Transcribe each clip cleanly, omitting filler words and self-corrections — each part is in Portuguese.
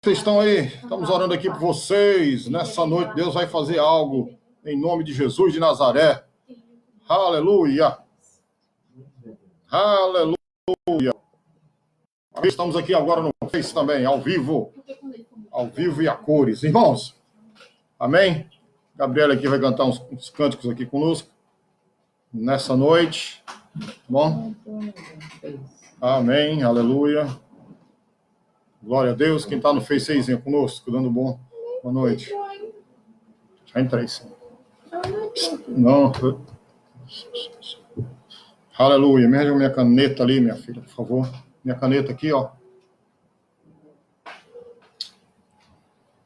Vocês estão aí? Estamos orando aqui por vocês. Nessa noite, Deus vai fazer algo em nome de Jesus de Nazaré. Aleluia! Aleluia! Estamos aqui agora no Face também, ao vivo e a cores. Irmãos, amém? Gabriela aqui vai cantar uns cânticos aqui conosco nessa noite. Bom? Amém, aleluia. Glória a Deus. Quem está no Face aí, conosco, dando boa noite. Já entrei, sim. Não. Aleluia. Me ajuda minha caneta ali, minha filha, por favor. Minha caneta aqui, ó.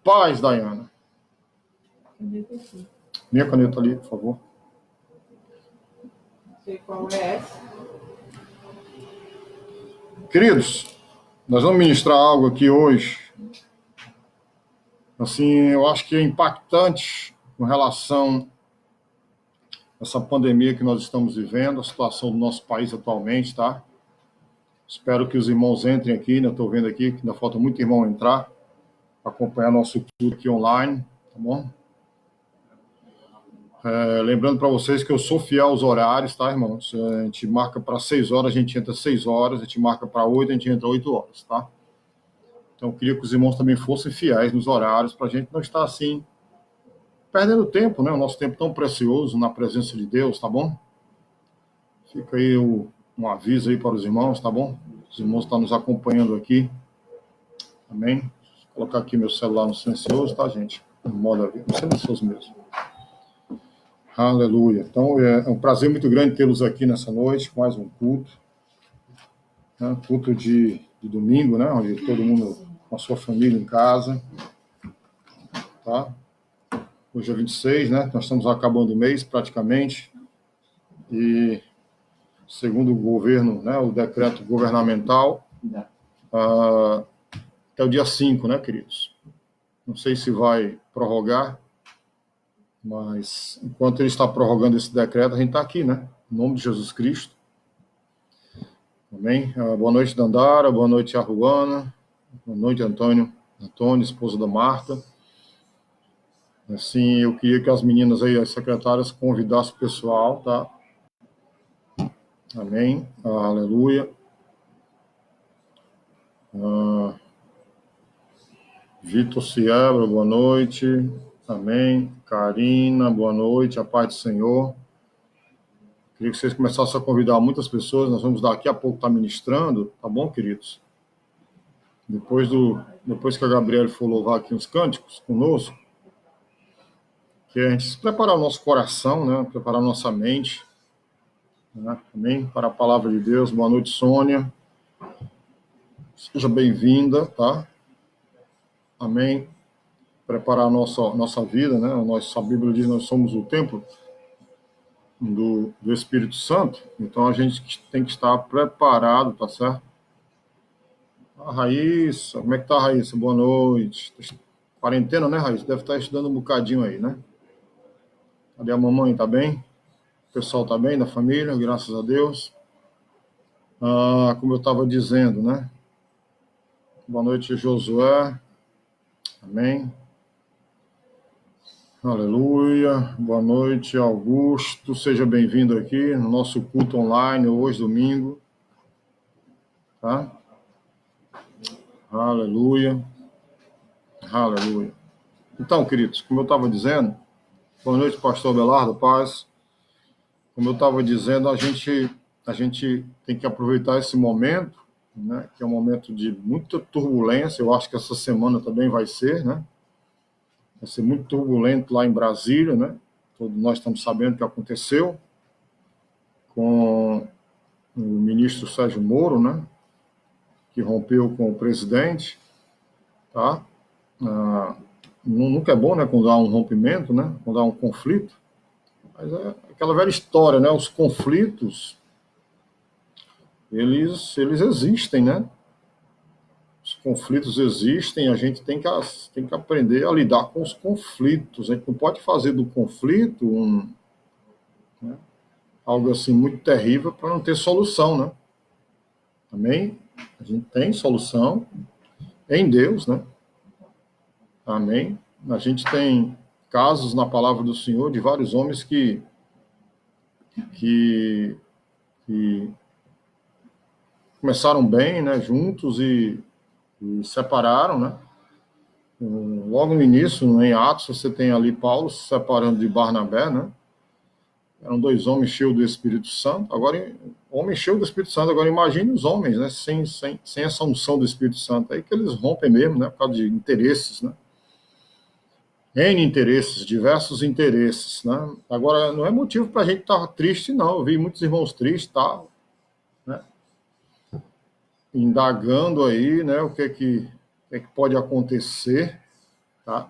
Paz, Dayana. Minha caneta ali, por favor. Não sei qual é essa. Queridos, nós vamos ministrar algo aqui hoje. Assim, eu acho que é impactante com relação a essa pandemia que nós estamos vivendo, a situação do nosso país atualmente, tá? Espero que os irmãos entrem aqui, né? Estou vendo aqui que ainda falta muito irmão entrar para acompanhar nosso culto aqui online, tá bom? Lembrando para vocês que eu sou fiel aos horários, tá, irmãos? A gente marca para 6 horas, a gente entra 6 horas, a gente marca para 8, a gente entra 8 horas, tá? Então, eu queria que os irmãos também fossem fiéis nos horários, para a gente não estar assim, perdendo tempo, né? O nosso tempo tão precioso na presença de Deus, tá bom? Fica aí um aviso aí para os irmãos, tá bom? Os irmãos estão nos acompanhando aqui, amém? Vou colocar aqui meu celular no silencioso, tá, gente? No modo avião, no silencioso mesmo. Aleluia. Então, é um prazer muito grande tê-los aqui nessa noite, mais um culto. Né? Culto de domingo, né? Onde todo mundo com a sua família em casa. Tá? Hoje é 26, né? Nós estamos acabando o mês, praticamente. E, segundo o governo, né? O decreto governamental, até o dia 5, né, queridos? Não sei se vai prorrogar, mas enquanto ele está prorrogando esse decreto, a gente está aqui, né? Em nome de Jesus Cristo. Amém? Boa noite, Dandara. Boa noite, Arruana. Boa noite, Antônio, esposa da Marta. Assim, eu queria que as meninas aí, as secretárias, convidassem o pessoal, tá? Amém? Aleluia. Vitor Ciebra, boa noite. Amém. Karina, boa noite. A paz do Senhor. Queria que vocês começassem a convidar muitas pessoas. Nós vamos daqui a pouco estar ministrando, tá bom, queridos? Depois que a Gabriela for louvar aqui uns cânticos conosco, que a gente preparar o nosso coração, né? Preparar a nossa mente, né? Amém? Para a palavra de Deus. Boa noite, Sônia. Seja bem-vinda, tá? Amém? Preparar a nossa vida, né? A Bíblia diz que nós somos o templo do Espírito Santo, então a gente tem que estar preparado, tá certo? A Raíssa, como é que tá, Raíssa? Boa noite. Quarentena, né, Raíssa? Deve estar estudando um bocadinho aí, né? Cadê a mamãe? Tá bem? O pessoal tá bem, da família? Graças a Deus. Como eu estava dizendo, né? Boa noite, Josué. Amém. Aleluia. Boa noite, Augusto. Seja bem-vindo aqui no nosso culto online, hoje, domingo. Tá? Aleluia. Aleluia. Então, queridos, como eu estava dizendo, boa noite, pastor Belardo, paz. Como eu estava dizendo, a gente tem que aproveitar esse momento, né, que é um momento de muita turbulência. Eu acho que essa semana também vai ser, né? Vai ser muito turbulento lá em Brasília, né? Todos nós estamos sabendo o que aconteceu com o ministro Sérgio Moro, né? Que rompeu com o presidente, tá? Nunca é bom, né? Quando há um rompimento, né? Quando há um conflito. Mas é aquela velha história, né? Os conflitos, eles existem, né? Os conflitos existem, a gente tem que aprender a lidar com os conflitos. A gente não pode fazer do conflito né, algo assim muito terrível para não ter solução, né? Também a gente tem solução em Deus, né? Amém? A gente tem casos na palavra do Senhor de vários homens que, que começaram bem, né, juntos e separaram, né? Logo no início, em Atos, você tem ali Paulo se separando de Barnabé, né? Eram dois homens cheios do Espírito Santo. Agora, homens cheios do Espírito Santo. Agora, imagine os homens, né? Sem essa unção do Espírito Santo. Aí que eles rompem mesmo, né? Por causa de interesses, né? N interesses, diversos interesses, né? Agora, não é motivo para a gente estar triste, não. Eu vi muitos irmãos tristes, tá? Né? Indagando aí, né? O que é que pode acontecer, tá?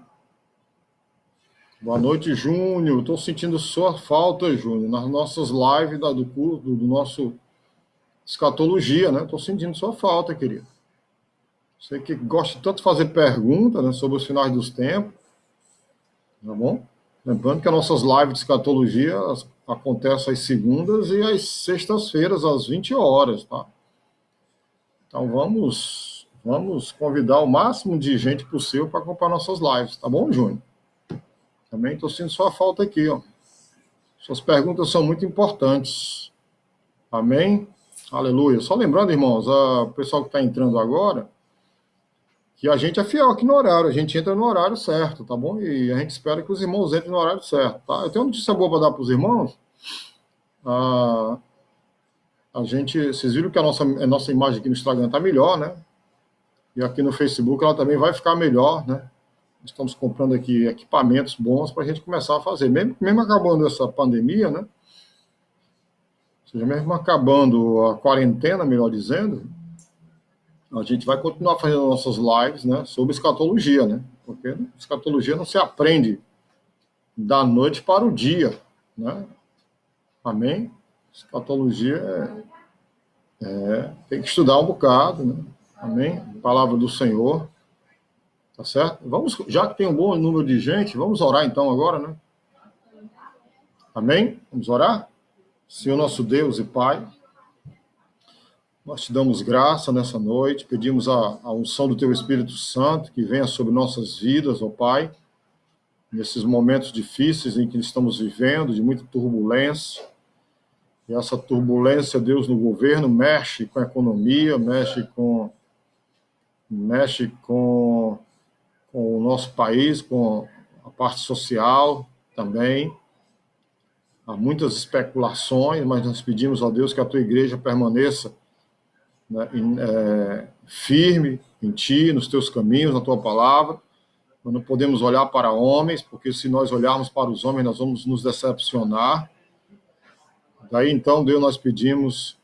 Boa noite, Júnior. Estou sentindo sua falta, Júnior, nas nossas lives do curso, do nosso escatologia, né? Estou sentindo sua falta, querido. Você que gosta tanto de fazer perguntas, né, sobre os finais dos tempos, tá bom? Lembrando que as nossas lives de escatologia acontecem às segundas e às sextas-feiras, às 20 horas, tá? Então vamos convidar o máximo de gente possível para acompanhar nossas lives, tá bom, Júnior? Também estou sentindo sua falta aqui, ó. Suas perguntas são muito importantes. Amém? Aleluia. Só lembrando, irmãos, o pessoal que está entrando agora, que a gente é fiel aqui no horário, a gente entra no horário certo, tá bom? E a gente espera que os irmãos entrem no horário certo, tá? Eu tenho uma notícia boa para dar para os irmãos. Ah, vocês viram que a nossa imagem aqui no Instagram está melhor, né? E aqui no Facebook ela também vai ficar melhor, né? Estamos comprando aqui equipamentos bons para a gente começar a fazer. Mesmo acabando essa pandemia, né? Ou seja, mesmo acabando a quarentena, melhor dizendo, a gente vai continuar fazendo nossas lives, né, sobre escatologia, né? Porque escatologia não se aprende da noite para o dia, né? Amém? Escatologia tem que estudar um bocado, né? Amém? Palavra do Senhor, tá certo? Vamos, já que tem um bom número de gente, vamos orar então agora, né? Amém? Vamos orar? Senhor nosso Deus e Pai, nós te damos graça nessa noite, pedimos a unção do Teu Espírito Santo que venha sobre nossas vidas, ó Pai, nesses momentos difíceis em que estamos vivendo, de muita turbulência. E essa turbulência, Deus, no governo, mexe com a economia, mexe com o nosso país, com a parte social também. Há muitas especulações, mas nós pedimos a Deus que a tua igreja permaneça, né, firme em ti, nos teus caminhos, na tua palavra. Nós não podemos olhar para homens, porque se nós olharmos para os homens, nós vamos nos decepcionar. Daí, então, Deus, nós pedimos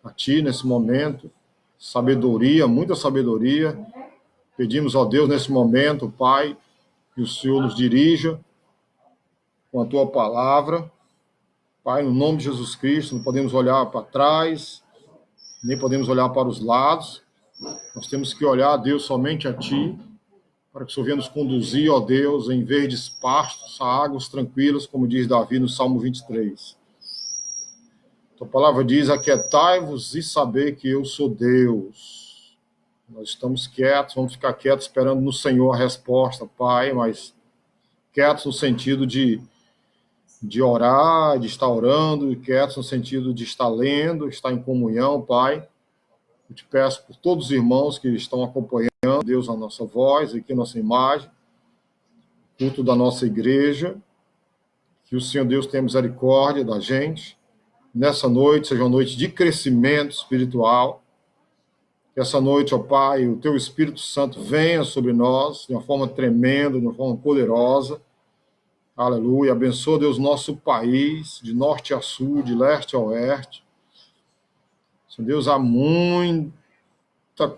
a Ti, nesse momento, sabedoria, muita sabedoria. Pedimos a Deus, nesse momento, Pai, que o Senhor nos dirija com a Tua palavra. Pai, no nome de Jesus Cristo, não podemos olhar para trás, nem podemos olhar para os lados. Nós temos que olhar, Deus, somente a Ti, para que o Senhor venha nos conduzir, ó Deus, em verdes pastos, a águas tranquilas, como diz Davi no Salmo 23. Tua palavra diz: aquietai-vos e saber que eu sou Deus. Nós estamos quietos, vamos ficar quietos esperando no Senhor a resposta, Pai, mas quietos no sentido de orar, de estar orando, e quietos no sentido de estar lendo, estar em comunhão, Pai. Eu te peço por todos os irmãos que estão acompanhando, Deus, a nossa voz, aqui a nossa imagem, culto da nossa igreja, que o Senhor Deus tenha misericórdia da gente. Nessa noite seja uma noite de crescimento espiritual. Que essa noite, ó Pai, o Teu Espírito Santo venha sobre nós de uma forma tremenda, de uma forma poderosa. Aleluia. Abençoa, Deus, nosso país, de norte a sul, de leste a oeste. Senhor Deus, há muita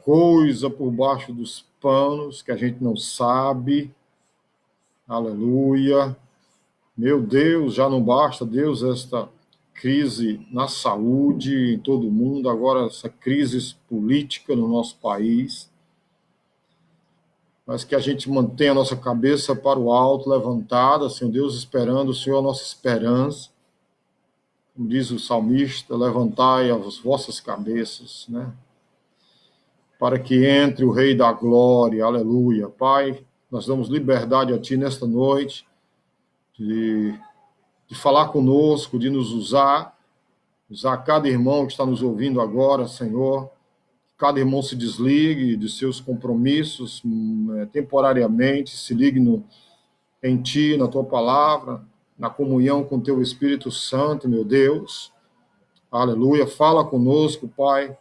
coisa por baixo dos panos que a gente não sabe. Aleluia. Meu Deus, já não basta, Deus, esta crise na saúde em todo o mundo, agora essa crise política no nosso país, mas que a gente mantenha a nossa cabeça para o alto, levantada, Senhor Deus, esperando o Senhor a nossa esperança, como diz o salmista, levantai as vossas cabeças, né? Para que entre o Rei da Glória, aleluia. Pai, Nós damos liberdade a Ti nesta noite de falar conosco, de nos usar cada irmão que está nos ouvindo agora, Senhor. Cada irmão se desligue de seus compromissos temporariamente, se ligue em Ti, na Tua palavra, na comunhão com Teu Espírito Santo, meu Deus. Aleluia. Fala conosco, Pai.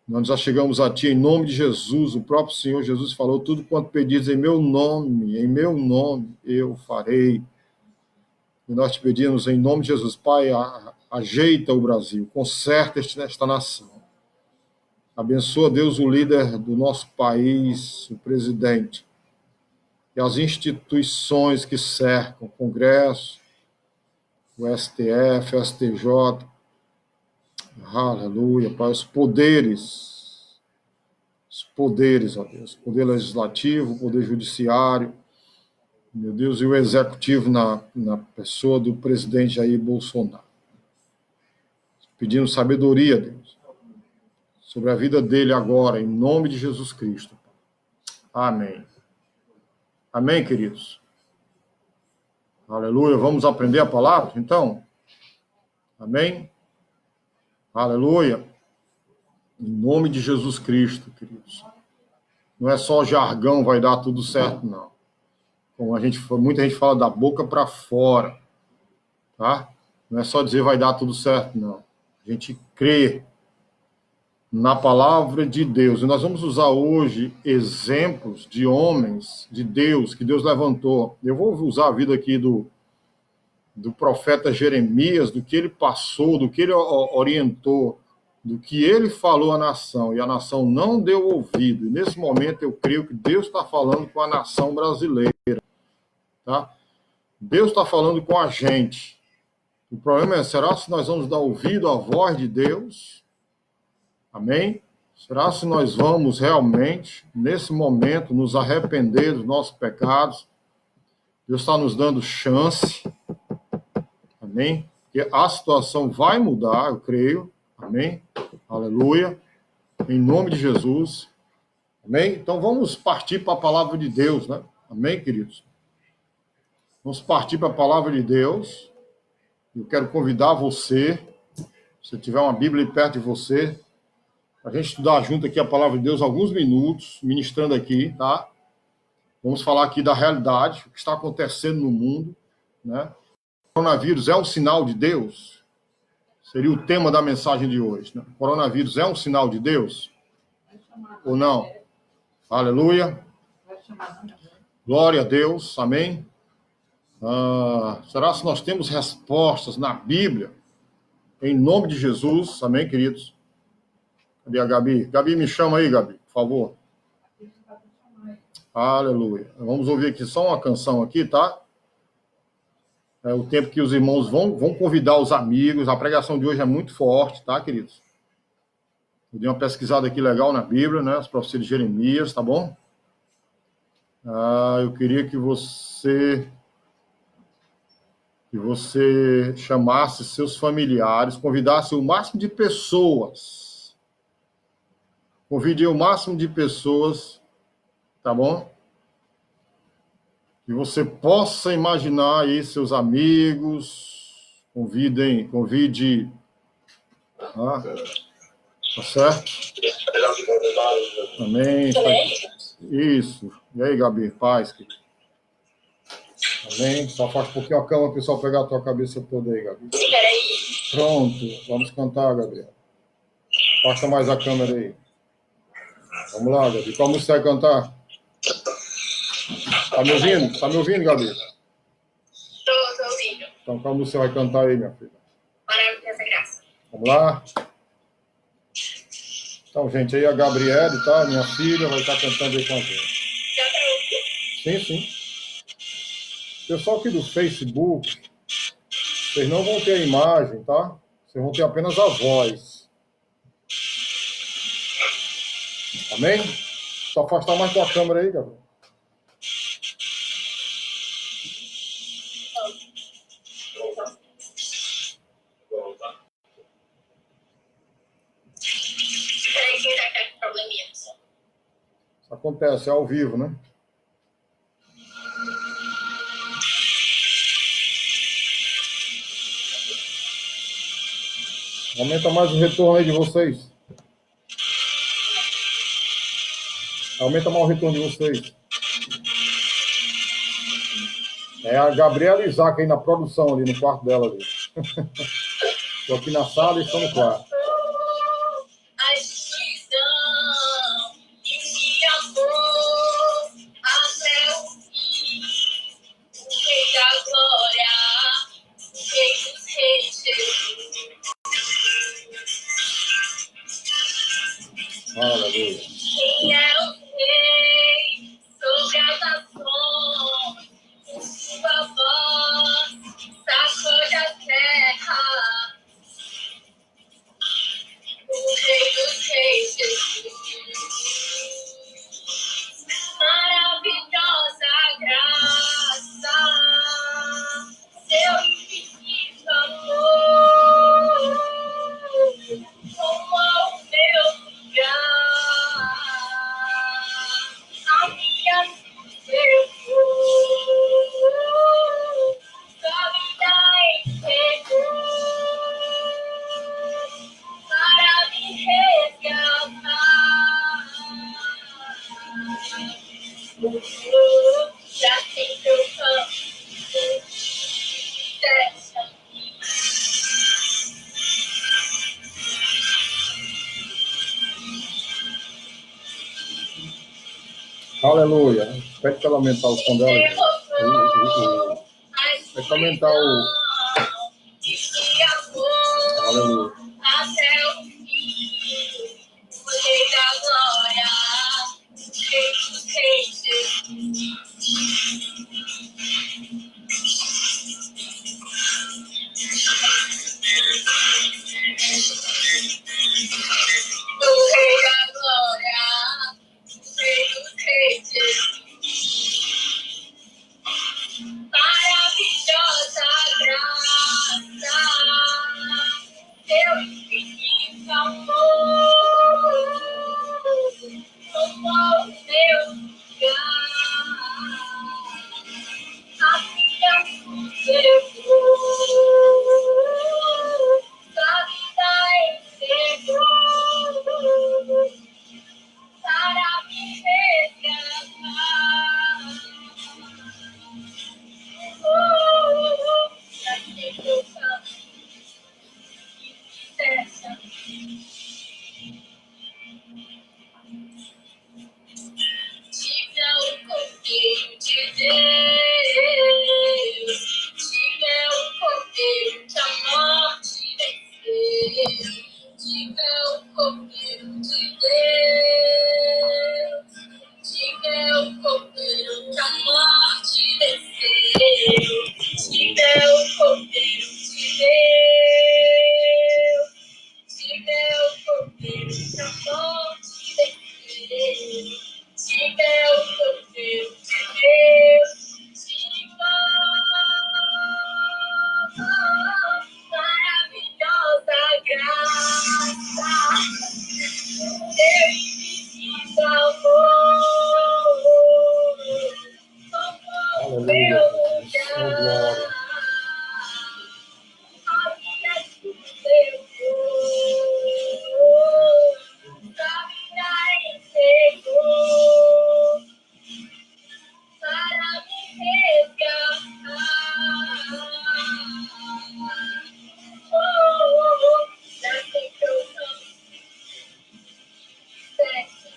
Nós já chegamos a Ti em nome de Jesus. O próprio Senhor Jesus falou: tudo quanto pedis em meu nome eu farei. E nós te pedimos em nome de Jesus, Pai, ajeita o Brasil, conserta esta nação. Abençoa, Deus, o líder do nosso país, o presidente, e as instituições que cercam, o Congresso, o STF, o STJ, aleluia, Pai, os poderes, ó Deus, poder legislativo, poder judiciário, meu Deus, e o executivo na pessoa do presidente Jair Bolsonaro. Pedimos sabedoria, Deus, sobre a vida dele agora, em nome de Jesus Cristo. Amém. Amém, queridos? Aleluia. Vamos aprender a palavra, então? Amém? Aleluia. Em nome de Jesus Cristo, queridos. Não é só jargão, vai dar tudo certo, não. Como muita gente fala da boca para fora, tá? Não é só dizer vai dar tudo certo, não. A gente crê na palavra de Deus. E nós vamos usar hoje exemplos de homens de Deus, que Deus levantou. Eu vou usar a vida aqui do profeta Jeremias, do que ele passou, do que ele orientou, do que ele falou à nação, e a nação não deu ouvido. E nesse momento eu creio que Deus está falando com a nação brasileira, tá? Deus está falando com a gente. O problema é, será se nós vamos dar ouvido à voz de Deus? Amém? Será se nós vamos realmente, nesse momento, nos arrepender dos nossos pecados? Deus está nos dando chance. Amém? Porque a situação vai mudar, eu creio. Amém? Aleluia. Em nome de Jesus. Amém? Então vamos partir para a palavra de Deus, né? Amém, queridos? Vamos partir para a palavra de Deus. Eu quero convidar você, se tiver uma Bíblia aí perto de você, para a gente estudar junto aqui a palavra de Deus alguns minutos, ministrando aqui, tá? Vamos falar aqui da realidade, o que está acontecendo no mundo, né? O coronavírus é um sinal de Deus? Seria o tema da mensagem de hoje, né? O coronavírus é um sinal de Deus? Ou não? Aleluia. Glória a Deus. Amém. Será que nós temos respostas na Bíblia? Em nome de Jesus. Amém, queridos? Cadê a Gabi? Gabi, me chama aí, Gabi, por favor. Aleluia. Vamos ouvir aqui só uma canção aqui, tá? É o tempo que os irmãos vão convidar os amigos. A pregação de hoje é muito forte, tá, queridos? Eu dei uma pesquisada aqui legal na Bíblia, né? As profecias de Jeremias, tá bom? Eu queria que você chamasse seus familiares, convidasse o máximo de pessoas. Convide o máximo de pessoas, tá bom? Que você possa imaginar aí seus amigos, convide, tá certo? Amém. Isso. E aí, Gabi, paz. Amém. Só faz um pouquinho a cama, o pessoal pegar a tua cabeça toda aí, Gabi. Pronto. Vamos cantar, Gabriel. Passa mais a câmera aí. Vamos lá, Gabi. Qual música você vai cantar? Tá me ouvindo? Tá me ouvindo, Gabi? Tô ouvindo. Então, qual música você vai cantar aí, minha filha? Maravilhosa graça. Vamos lá? Então, gente, aí a Gabriele, tá? Minha filha vai estar cantando aí com a gente. Já tá ouvindo? Sim. Pessoal aqui do Facebook, vocês não vão ter a imagem, tá? Vocês vão ter apenas a voz. Amém? Só afastar mais com a câmera aí, Gabriel. Peraí que tá com probleminha. Isso acontece, é ao vivo, né? Aumenta mais o retorno aí de vocês. Aumenta mais o retorno de vocês. É a Gabriela Isaac aí na produção, ali no quarto dela. Ali. Estou aqui na sala e estou no quarto. Aleluia. Quem é o rei sobre as nações? Sua voz sacode a terra. O rei dos reis, Jesus. Maravilhosa graça, seu infinito amor, como ao meu lugar, a minha só me dá para me resgatar. Já sei que eu canto dessa. Aleluia. Pede para ela aumentar o som dela. Pede para aumentar o... Aleluia. Até o fim, o rei da glória, rei dos reis, o rei da glória, rei dos reis, maravilhosa graça, teu infinito amor, como ao meu lugar, a minha seguro, só me dá seguro, para me resgatar. Já sei que eu canto dessa. Diga o cordeiro de Deus, diga o cordeiro que a morte venceu, diga o cordeiro de Deus, diga o cordeiro que a morte venceu, diga o cordeiro de Deus, diga o cordeiro que a morte venceu. Diga o cordeiro de Deus, diga maravilhosa graça, teu infinito amor, como o meu lugar, a minha para me resgatar. Já sei que eu não dessa.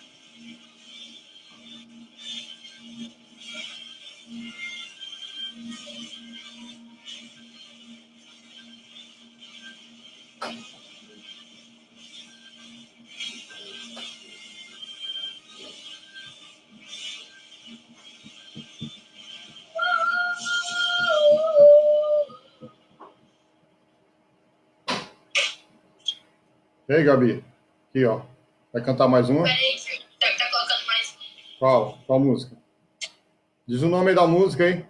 Ei, Gabi. Aqui, ó. Vai cantar mais uma? Peraí, deve estar colocando mais. Qual? Qual música? Diz o nome aí da música, hein?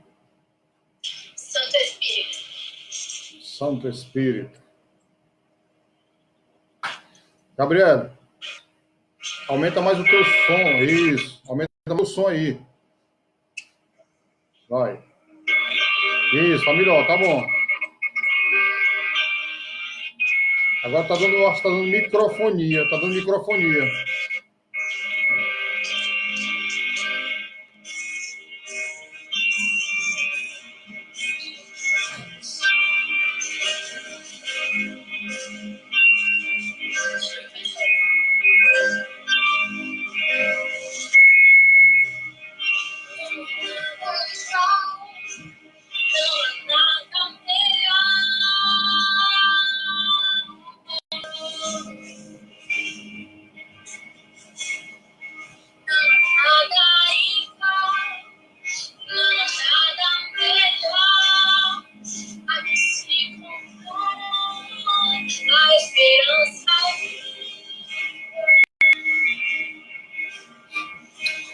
Santo Espírito. Santo Espírito. Gabriela, aumenta mais o teu som. Isso. Aumenta mais o som aí. Vai. Isso, família, ó, tá bom. Agora tá dando, acho que tá dando microfonia. Tá dando microfonia.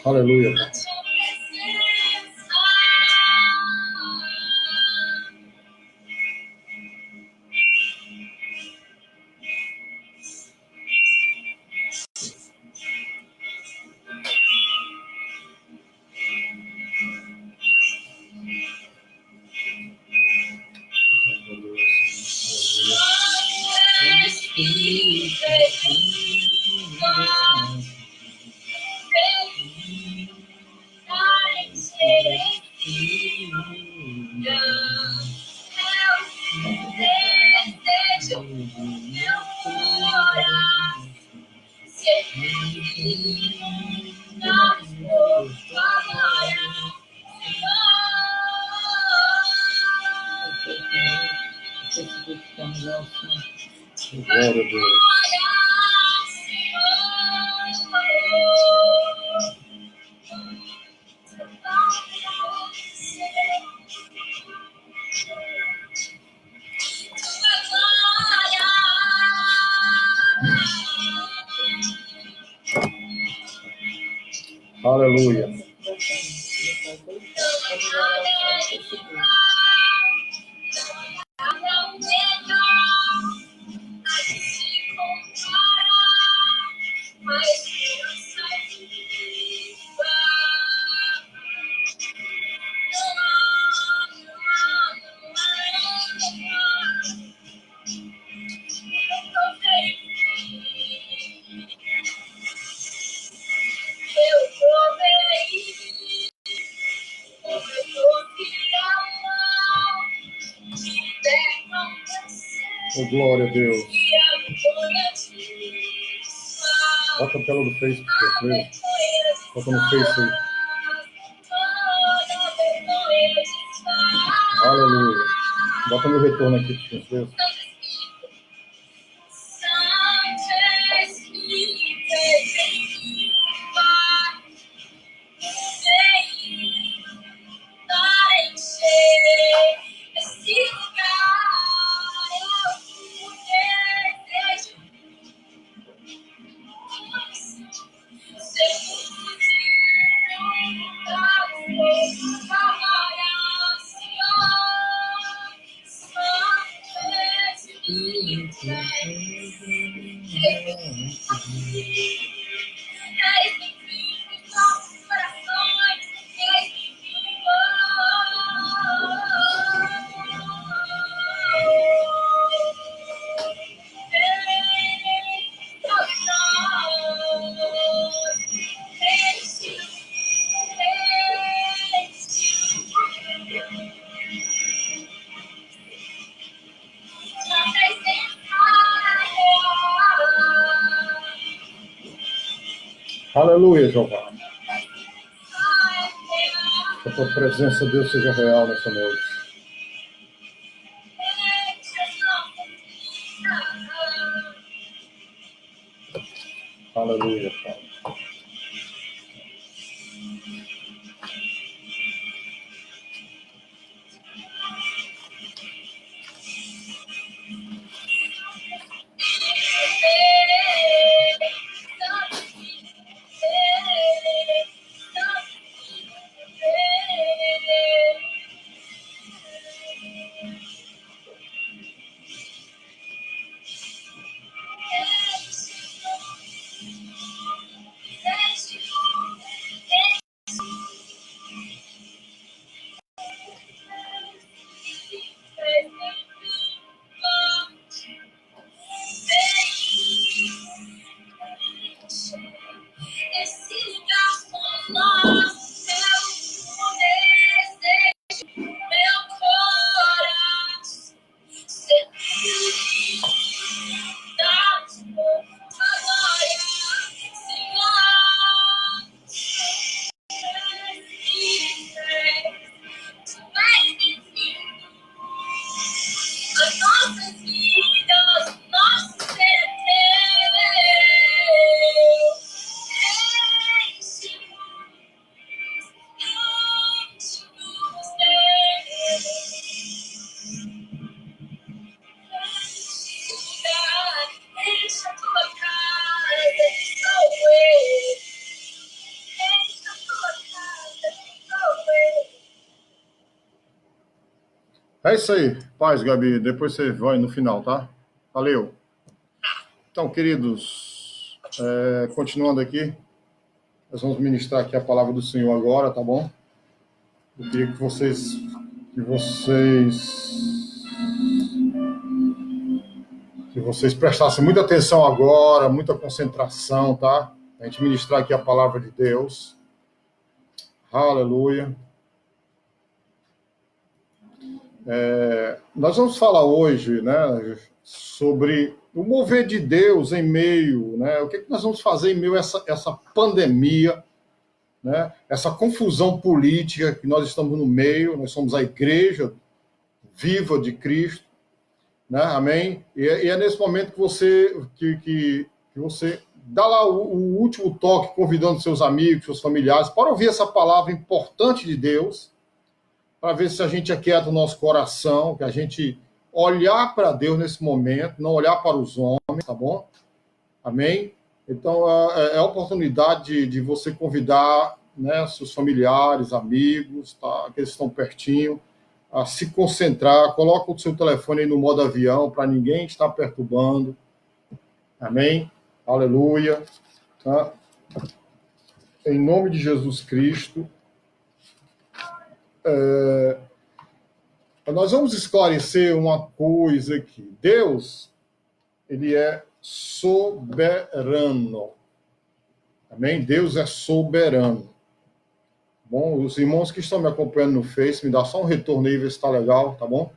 Aleluia. Glória a Deus. Aleluia. Oh, glória a Deus. Bota a tela do Facebook, bota no Face aí. Aleluia. Bota meu retorno aqui, Deus. Aleluia, Jeová. Que a tua presença, Deus, seja real nessa noite. Aleluia, Pai. É isso aí. Paz, Gabi. Depois você vai no final, tá? Valeu. Então, queridos, continuando aqui, nós vamos ministrar aqui a palavra do Senhor agora, tá bom? Eu queria que vocês prestassem muita atenção agora, muita concentração, tá? A gente ministrar aqui a palavra de Deus. Aleluia. Nós vamos falar hoje, né, sobre o mover de Deus em meio, né? O que nós vamos fazer em meio a essa pandemia, né? Essa confusão política que nós estamos no meio. Nós somos a igreja viva de Cristo, né? Amém? E é nesse momento que você dá lá o último toque, convidando seus amigos, seus familiares, para ouvir essa palavra importante de Deus, para ver se a gente aquieta o nosso coração, que a gente olhar para Deus nesse momento, não olhar para os homens, tá bom? Amém? Então, é a oportunidade de você convidar, né, seus familiares, amigos, tá, aqueles que estão pertinho, a se concentrar. Coloca o seu telefone aí no modo avião, para ninguém estar perturbando. Amém? Aleluia. Tá? Em nome de Jesus Cristo. Nós vamos esclarecer uma coisa aqui. Deus, ele é soberano. Amém? Deus é soberano. Bom, os irmãos que estão me acompanhando no Face, me dá só um retorno aí, ver se está legal, tá bom?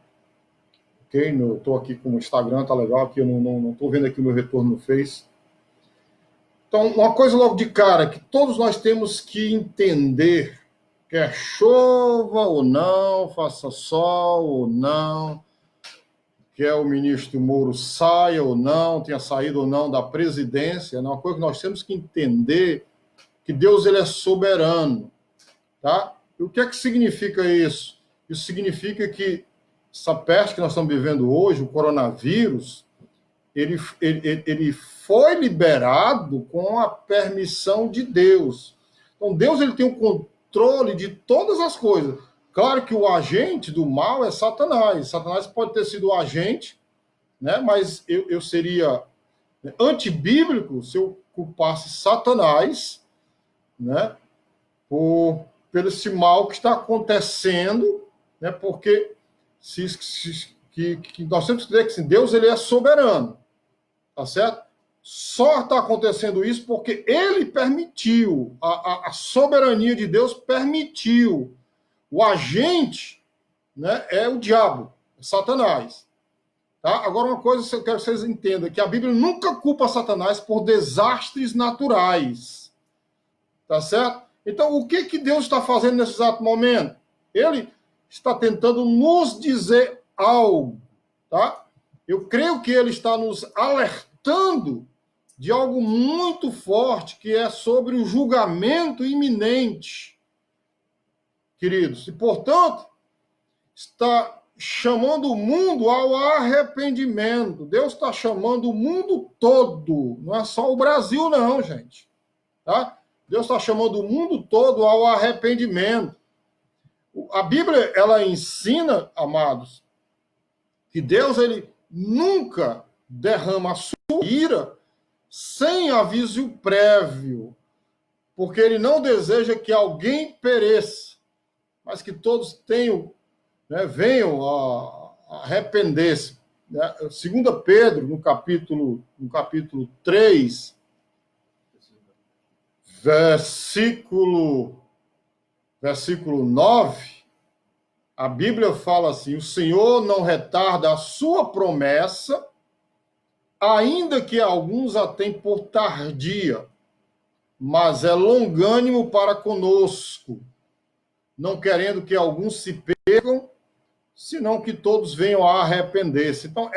Ok? Eu estou aqui com o Instagram, tá legal, aqui eu não estou vendo aqui o meu retorno no Face. Então, uma coisa logo de cara, que todos nós temos que entender, quer chova ou não, faça sol ou não, quer o ministro Moro saia ou não, tenha saído ou não da presidência, é uma coisa que nós temos que entender, que Deus, ele é soberano, tá? E o que é que significa isso? Isso significa que essa peste que nós estamos vivendo hoje, o coronavírus, ele foi liberado com a permissão de Deus. Então, Deus, ele tem o controle de todas as coisas. Claro que o agente do mal é Satanás. Satanás pode ter sido o agente, né? Mas eu seria antibíblico se eu culpasse Satanás, né, pelo esse mal que está acontecendo, né? Porque que nós temos que dizer que assim, Deus, ele é soberano, tá certo? Só está acontecendo isso porque ele permitiu, a soberania de Deus permitiu. O agente, né, é o diabo, é Satanás. Tá? Agora, uma coisa que eu quero que vocês entendam, que a Bíblia nunca culpa Satanás por desastres naturais. Tá certo? Então, o que Deus está fazendo nesse exato momento? Ele está tentando nos dizer algo, tá? Eu creio que ele está nos alertando de algo muito forte, que é sobre o julgamento iminente, queridos. E, portanto, está chamando o mundo ao arrependimento. Deus está chamando o mundo todo, não é só o Brasil, não, gente. Tá? Deus está chamando o mundo todo ao arrependimento. A Bíblia, ela ensina, amados, que Deus, ele nunca derrama a sua ira sem aviso prévio, porque ele não deseja que alguém pereça, mas que todos tenham, né, venham a arrepender-se. Né? 2 Pedro, no capítulo 3, versículo 9, a Bíblia fala assim: o Senhor não retarda a sua promessa, ainda que alguns a tenham por tardia, mas é longânimo para conosco, não querendo que alguns se percam, senão que todos venham a arrepender-se. Então,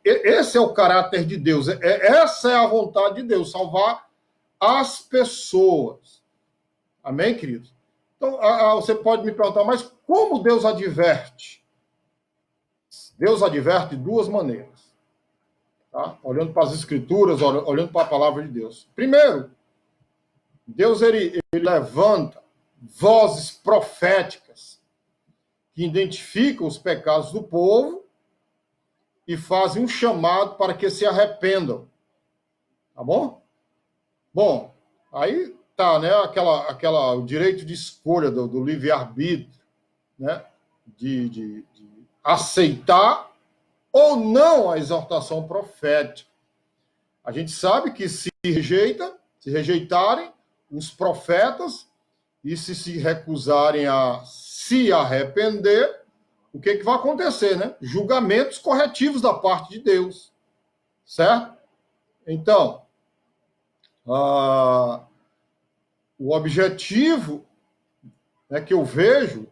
esse é o caráter de Deus, essa é a vontade de Deus, salvar as pessoas. Amém, queridos? Então, você pode me perguntar, mas como Deus adverte? Deus adverte de duas maneiras. Tá? Olhando para as Escrituras, olhando para a palavra de Deus. Primeiro, Deus ele levanta vozes proféticas que identificam os pecados do povo e fazem um chamado para que se arrependam. Tá bom? Bom, aí tá, né, o direito de escolha do livre-arbítrio, né, de aceitar ou não a exortação profética. A gente sabe que se rejeitarem os profetas e se recusarem a se arrepender, o que vai acontecer, né? Julgamentos corretivos da parte de Deus, certo? Então, o objetivo, né, que eu vejo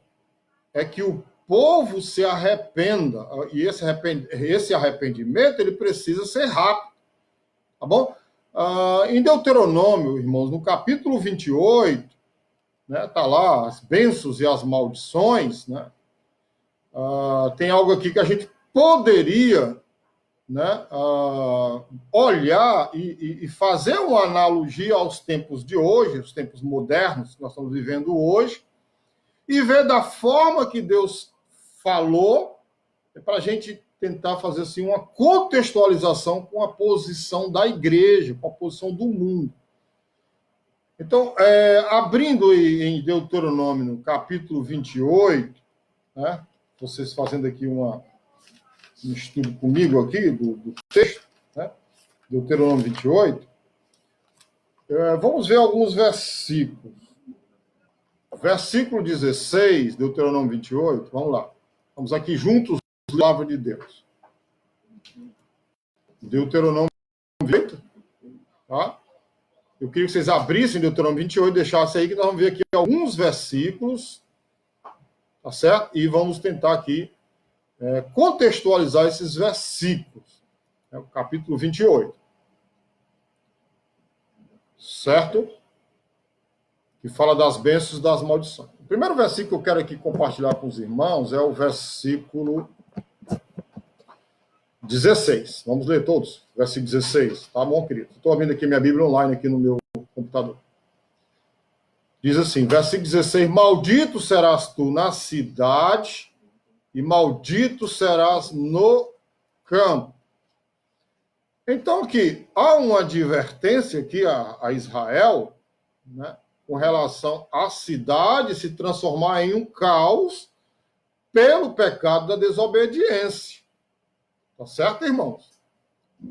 é que o povo se arrependa, e esse arrependimento ele precisa ser rápido, tá bom? Em Deuteronômio, irmãos, no capítulo 28, né, tá lá as bênçãos e as maldições, né? Tem algo aqui que a gente poderia, né, olhar e fazer uma analogia aos tempos de hoje, os tempos modernos que nós estamos vivendo hoje, e ver da forma que Deus falou, para a gente tentar fazer assim, uma contextualização com a posição da igreja, com a posição do mundo. Então, abrindo em Deuteronômio, no capítulo 28, né, vocês fazendo aqui um estudo comigo aqui do texto, né, Deuteronômio 28, vamos ver alguns versículos. Versículo 16, Deuteronômio 28, vamos lá. Vamos aqui juntos, a palavra de Deus. Deuteronômio 28, tá? Eu queria que vocês abrissem Deuteronômio 28, deixassem aí que nós vamos ver aqui alguns versículos, tá certo? E vamos tentar aqui contextualizar esses versículos. É o capítulo 28. Certo? Que fala das bênçãos e das maldições. O primeiro versículo que eu quero aqui compartilhar com os irmãos é o versículo 16. Vamos ler todos? Versículo 16. Tá bom, querido? Estou abrindo aqui minha Bíblia online aqui no meu computador. Diz assim, versículo 16, maldito serás tu na cidade e maldito serás no campo. Então, aqui, há uma advertência aqui a Israel, né, com relação à cidade se transformar em um caos pelo pecado da desobediência. Tá certo, irmãos?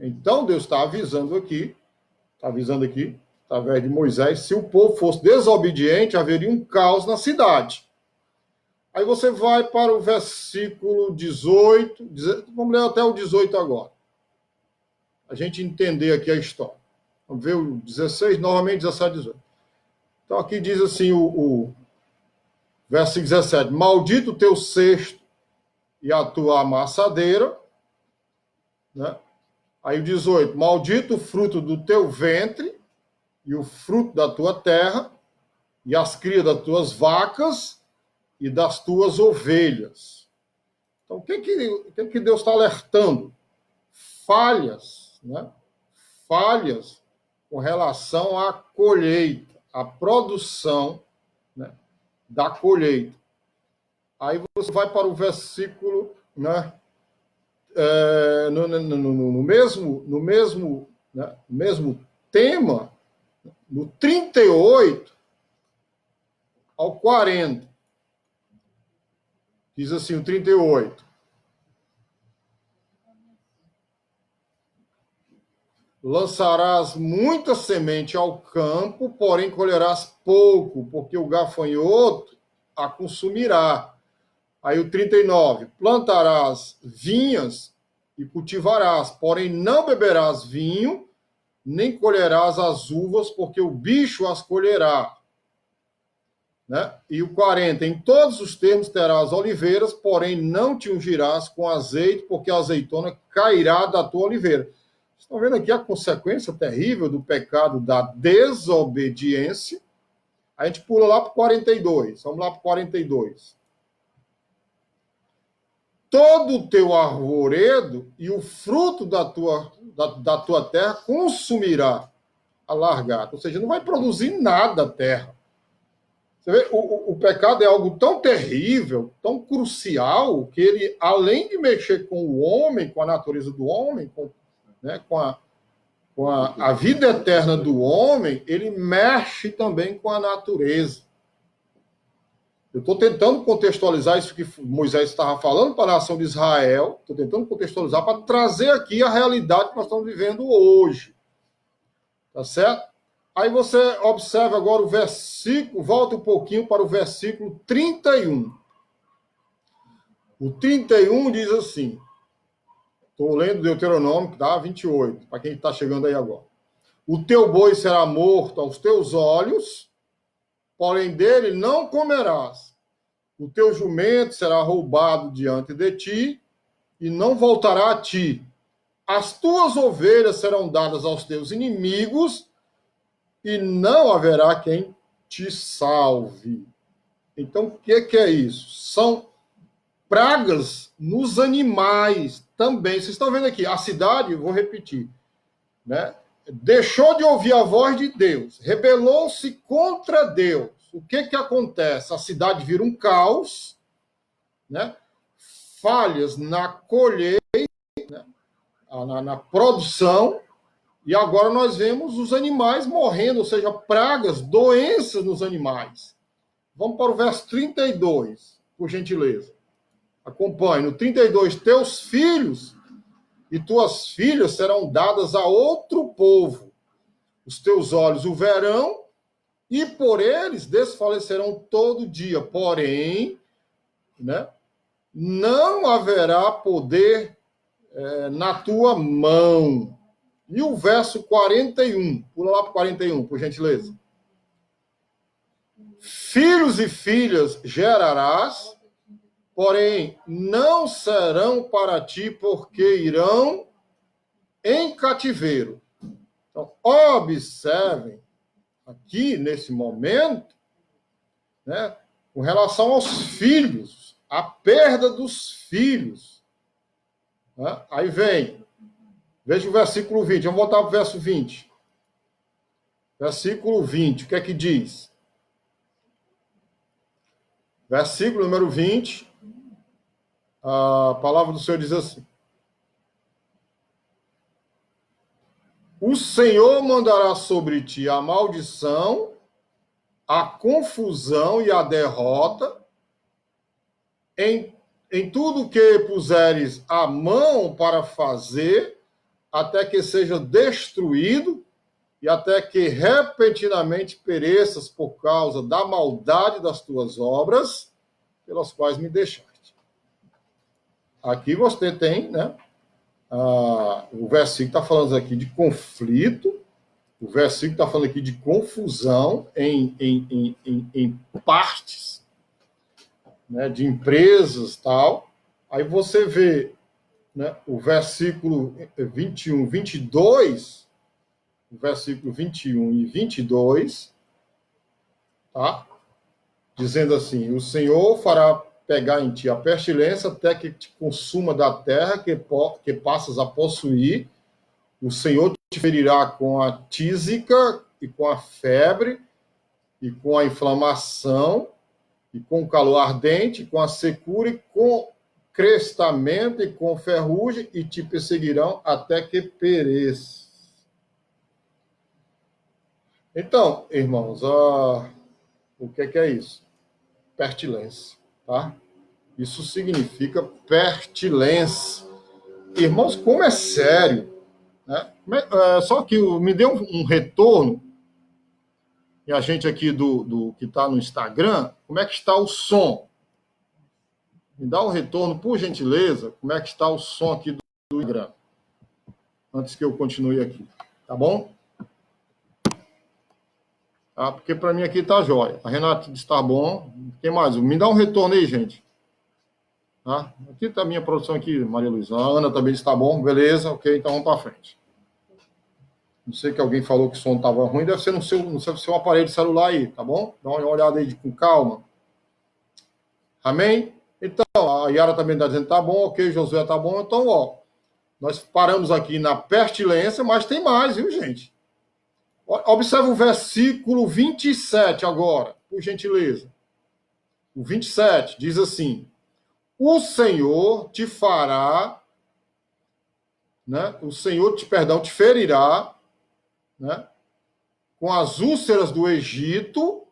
Então, Deus está avisando aqui, através de Moisés, se o povo fosse desobediente, haveria um caos na cidade. Aí você vai para o versículo 18, vamos ler até o 18 agora. A gente entender aqui a história. Vamos ver o 16, novamente 17, 18. Então aqui diz assim o versículo 17, maldito o teu cesto e a tua amassadeira, né? Aí o 18, maldito o fruto do teu ventre e o fruto da tua terra e as crias das tuas vacas e das tuas ovelhas. Então, o que Deus está alertando? Falhas, né? Falhas com relação à colheita, à produção, né, da colheita. Aí você vai para o versículo, né, no mesmo tema, no 38 ao 40. Diz assim, o 38. Lançarás muita semente ao campo, porém colherás pouco, porque o gafanhoto a consumirá. Aí o 39. Plantarás vinhas e cultivarás, porém não beberás vinho, nem colherás as uvas, porque o bicho as colherá. Né? E o 40, em todos os termos terás oliveiras, porém não te ungirás com azeite, porque a azeitona cairá da tua oliveira. Estão vendo aqui a consequência terrível do pecado da desobediência? A gente pula lá para o 42. Vamos lá para o 42. Todo o teu arvoredo e o fruto da tua terra consumirá a largata. Ou seja, não vai produzir nada a terra. Você vê, o pecado é algo tão terrível, tão crucial, que ele, além de mexer com o homem, com a natureza do homem, né, com a vida eterna do homem, ele mexe também com a natureza. Eu estou tentando contextualizar isso que Moisés estava falando para a nação de Israel, estou tentando contextualizar para trazer aqui a realidade que nós estamos vivendo hoje. Tá certo? Aí você observa agora o versículo, volta um pouquinho para o versículo 31. O 31 diz assim, estou lendo Deuteronômio, tá? 28, para quem está chegando aí agora. O teu boi será morto aos teus olhos, porém dele não comerás. O teu jumento será roubado diante de ti e não voltará a ti. As tuas ovelhas serão dadas aos teus inimigos e não haverá quem te salve. Então, o que é isso? São pragas nos animais também. Vocês estão vendo aqui, a cidade, vou repetir, né? Deixou de ouvir a voz de Deus, rebelou-se contra Deus. O que acontece? A cidade vira um caos, né? Falhas na colheita, né? na produção, e agora nós vemos os animais morrendo, ou seja, pragas, doenças nos animais. Vamos para o verso 32, por gentileza. Acompanhe. No 32, teus filhos e tuas filhas serão dadas a outro povo. Os teus olhos o verão e por eles desfalecerão todo dia. Porém, né, não haverá poder na tua mão. E o verso 41, pula lá para o 41, por gentileza. Filhos e filhas gerarás, porém não serão para ti, porque irão em cativeiro. Então, observem aqui, nesse momento, né, com relação aos filhos, a perda dos filhos. Né? Aí vem, veja o versículo 20, vamos voltar para o verso 20. Versículo 20, o que é que diz? Versículo número 20, a palavra do Senhor diz assim: o Senhor mandará sobre ti a maldição, a confusão e a derrota, em tudo que puseres a mão para fazer, até que seja destruído, e até que repentinamente pereças por causa da maldade das tuas obras, pelas quais me deixaste. Aqui você tem, né? O versículo está falando aqui de conflito, o versículo está falando aqui de confusão em partes, né, de empresas e tal. Aí você vê, né, o versículo 21, 22, o versículo 21 e 22, tá? Dizendo assim: o Senhor fará pegar em ti a pestilência até que te consuma da terra que passas a possuir. O Senhor te ferirá com a tísica e com a febre e com a inflamação e com o calor ardente, com a secura e com crestamento e com ferrugem, e te perseguirão até que pereças. Então, irmãos, o que é isso? Pestilência, tá? Isso significa pestilência. Irmãos, como é sério, né? Só que me deu um retorno, e a gente aqui do que está no Instagram, como é que está o som? Me dá um retorno, por gentileza, como é que está o som aqui do Instagram, antes que eu continue aqui, tá bom? Tá? Porque para mim aqui tá jóia. A Renata está bom. Quem mais? Me dá um retorno aí, gente. Tá? Aqui tá a minha produção aqui, Maria Luísa. A Ana também está bom. Beleza, ok, então vamos para frente. Não sei que alguém falou que o som estava ruim, deve ser no seu aparelho de celular aí, tá bom? Dá uma olhada aí com calma. Amém? Então, a Yara também está dizendo tá bom, ok, Josué tá bom. Então, ó, nós paramos aqui na pestilência, mas tem mais, viu, gente? Observe o versículo 27 agora, por gentileza. O 27 diz assim: o Senhor te fará, né? O Senhor te ferirá, né? Com as úlceras do Egito,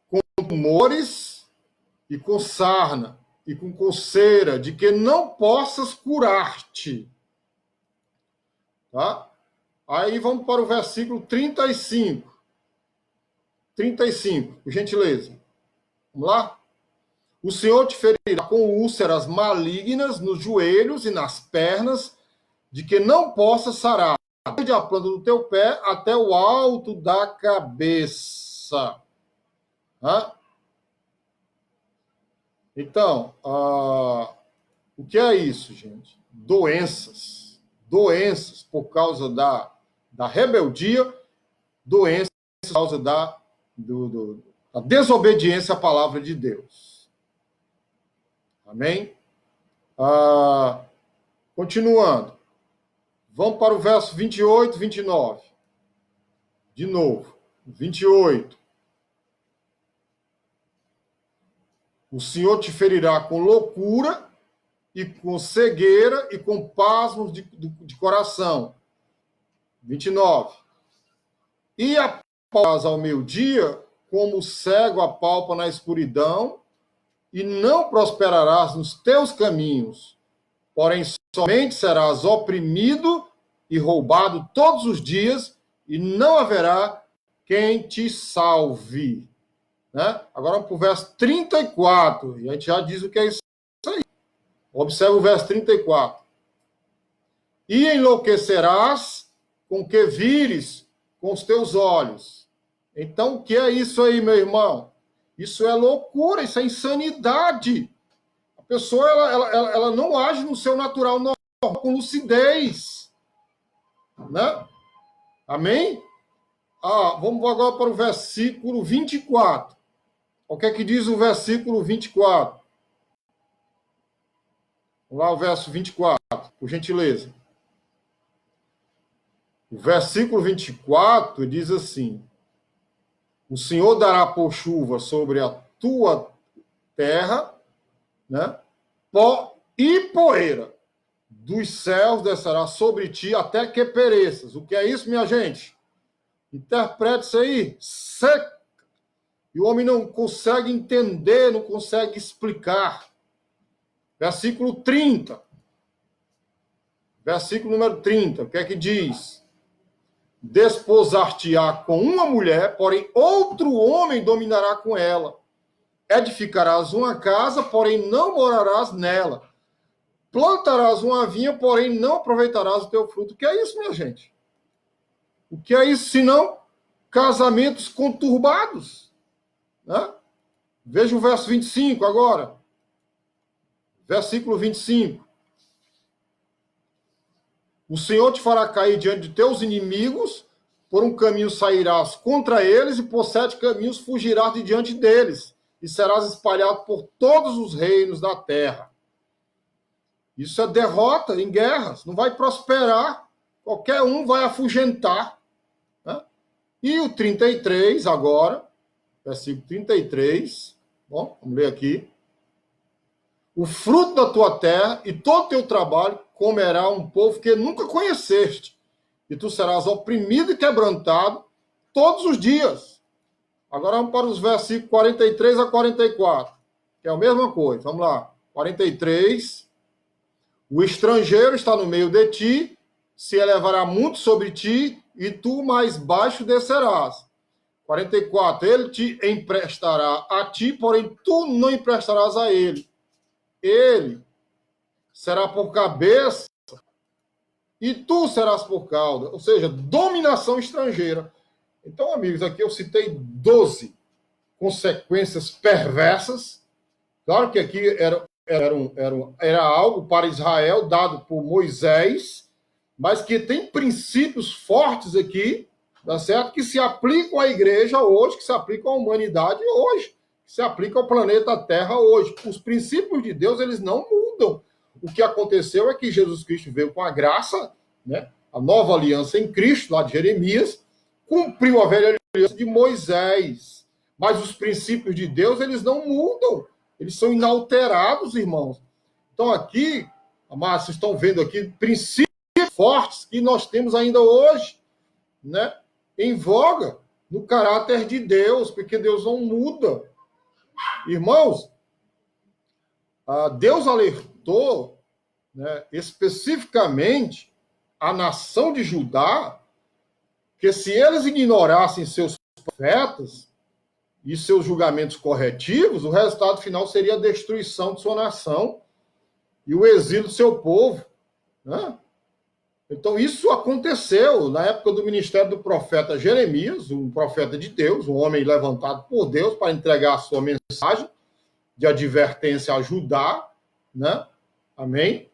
com tumores e com sarna e com coceira, de que não possas curar-te. Tá? Aí vamos para o versículo 35. 35, por gentileza. Vamos lá? O Senhor te ferirá com úlceras malignas nos joelhos e nas pernas, de que não possa sarar, desde a planta do teu pé até o alto da cabeça. Hã? Então, o que é isso, gente? Doenças. Doenças por causa da rebeldia, doenças por causa da desobediência à palavra de Deus. Amém? Continuando. Vamos para o verso 28, 29. De novo. 28. O Senhor te ferirá com loucura e com cegueira e com pasmos de coração. 29. E apalparás ao meio-dia, como o cego apalpa na escuridão, e não prosperarás nos teus caminhos, porém somente serás oprimido e roubado todos os dias, e não haverá quem te salve. Né? Agora vamos para o verso 34, e a gente já diz o que é isso aí. Observe o verso 34. E enlouquecerás com que vires com os teus olhos. Então, o que é isso aí, meu irmão? Isso é loucura, isso é insanidade. A pessoa ela não age no seu natural normal, com lucidez. Né? Amém? Vamos agora para o versículo 24. O que é que diz o versículo 24? Vamos lá, o verso 24, por gentileza. O versículo 24 diz assim: o Senhor dará por chuva sobre a tua terra, né? Pó e poeira dos céus descerá sobre ti até que pereças. O que é isso, minha gente? Interprete isso aí. Seca. E o homem não consegue entender, não consegue explicar. Versículo 30. Versículo número 30. O que é que diz? Desposar-te-á com uma mulher, porém outro homem dominará com ela. Edificarás uma casa, porém não morarás nela. Plantarás uma vinha, porém não aproveitarás o teu fruto. O que é isso, minha gente? O que é isso, senão casamentos conturbados? Né? Veja o verso 25 agora. Versículo 25. O Senhor te fará cair diante de teus inimigos, por um caminho sairás contra eles, e por 7 caminhos fugirás de diante deles, e serás espalhado por todos os reinos da terra. Isso é derrota em guerras, não vai prosperar, qualquer um vai afugentar. Né? E o 33 agora, versículo 33, bom, vamos ler aqui. O fruto da tua terra e todo o teu trabalho comerá um povo que nunca conheceste, e tu serás oprimido e quebrantado todos os dias. Agora vamos para os versículos 43 a 44, que é a mesma coisa. Vamos lá. 43. O estrangeiro está no meio de ti, se elevará muito sobre ti, e tu mais baixo descerás. 44. Ele te emprestará a ti, porém tu não emprestarás a ele. Ele será por cabeça e tu serás por cauda, ou seja, dominação estrangeira. Então, amigos, aqui eu citei 12 consequências perversas. Claro que aqui era algo para Israel dado por Moisés, mas que tem princípios fortes aqui, tá certo? Que se aplicam à igreja hoje, que se aplicam à humanidade hoje, que se aplicam ao planeta Terra hoje. Os princípios de Deus, eles não mudam. O que aconteceu é que Jesus Cristo veio com a graça, né? A nova aliança em Cristo, lá de Jeremias, cumpriu a velha aliança de Moisés. Mas os princípios de Deus, eles não mudam. Eles são inalterados, irmãos. Então aqui, amados, vocês estão vendo aqui princípios fortes que nós temos ainda hoje, né? Em voga, no caráter de Deus, porque Deus não muda. Irmãos, Deus alertou, né, especificamente a nação de Judá, que se eles ignorassem seus profetas e seus julgamentos corretivos, o resultado final seria a destruição de sua nação e o exílio do seu povo, né? Então, isso aconteceu na época do ministério do profeta Jeremias, um profeta de Deus, um homem levantado por Deus para entregar a sua mensagem de advertência a Judá, né? Amém?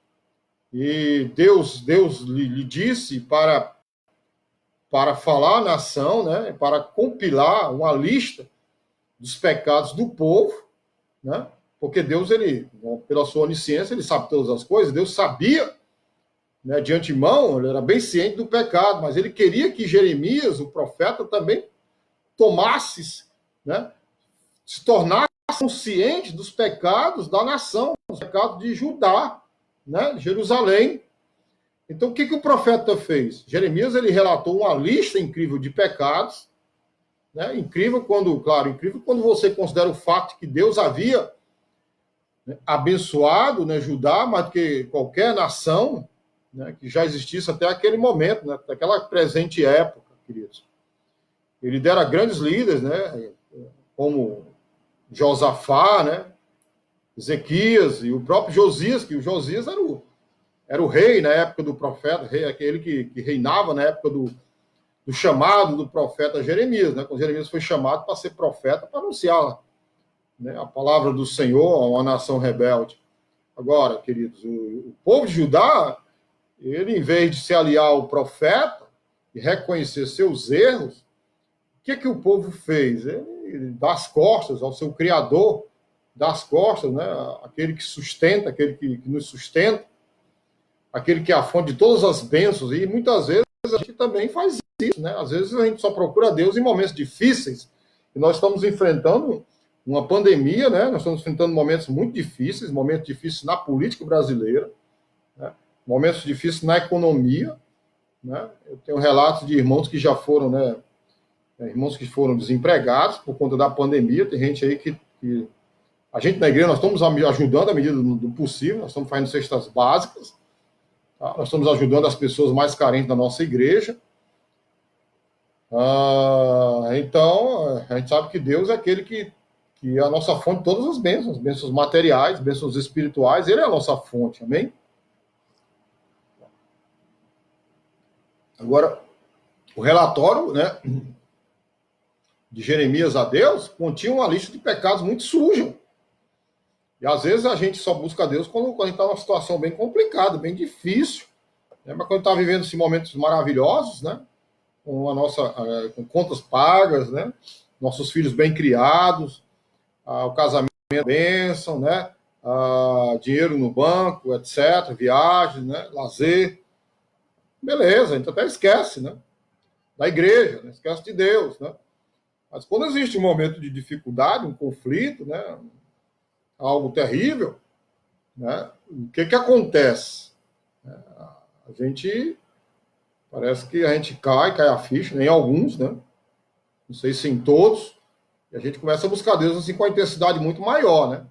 E Deus lhe disse para falar à nação, né? Para compilar uma lista dos pecados do povo, né? Porque Deus, ele, pela sua onisciência, ele sabe todas as coisas. Deus sabia, né, de antemão, ele era bem ciente do pecado, mas ele queria que Jeremias, o profeta, também tomasse, né, se tornasse consciente dos pecados da nação, dos pecados de Judá, né, de Jerusalém. Então, o que o profeta fez? Jeremias, ele relatou uma lista incrível de pecados, né, incrível quando você considera o fato que Deus havia, né, abençoado, né, Judá mais do que qualquer nação, né, que já existisse até aquele momento, né, naquela presente época, queridos. Ele dera grandes líderes, né, como Josafá, né, Ezequias e o próprio Josias, que o Josias era o rei na época do profeta, aquele que reinava na época do chamado do profeta Jeremias, né, quando Jeremias foi chamado para ser profeta, para anunciar, né, a palavra do Senhor a uma nação rebelde. Agora, queridos, o povo de Judá, ele, em vez de se aliar ao profeta e reconhecer seus erros, o que o povo fez? Ele dá as costas ao seu Criador, dá as costas, né? Aquele que sustenta, aquele que nos sustenta, aquele que é a fonte de todas as bênçãos. E muitas vezes a gente também faz isso, né? Às vezes a gente só procura Deus em momentos difíceis. E nós estamos enfrentando uma pandemia, né? Nós estamos enfrentando momentos muito difíceis, momentos difíceis na política brasileira, né? Momentos difíceis na economia, né? Eu tenho relatos de irmãos que já foram, né? Irmãos que foram desempregados por conta da pandemia. Tem gente aí que a gente na igreja, nós estamos ajudando à medida do possível, nós estamos fazendo cestas básicas, tá? Nós estamos ajudando as pessoas mais carentes da nossa igreja. Então, a gente sabe que Deus é aquele que é a nossa fonte de todas as bênçãos materiais, bênçãos espirituais, ele é a nossa fonte, amém? Agora, o relatório, né, de Jeremias a Deus continha uma lista de pecados muito suja. E às vezes a gente só busca Deus quando a gente está numa situação bem complicada, bem difícil, né? Mas quando está vivendo esses momentos maravilhosos, né, com contas pagas, né, nossos filhos bem criados, o casamento, bênção, né, dinheiro no banco, etc., viagens, né, lazer, beleza, a gente até esquece, né, da igreja, né, esquece de Deus, né. Mas quando existe um momento de dificuldade, um conflito, né, algo terrível, né, o que acontece? A gente, parece que a gente cai a ficha, nem alguns, né, não sei se em todos, e a gente começa a buscar Deus assim com uma intensidade muito maior, né.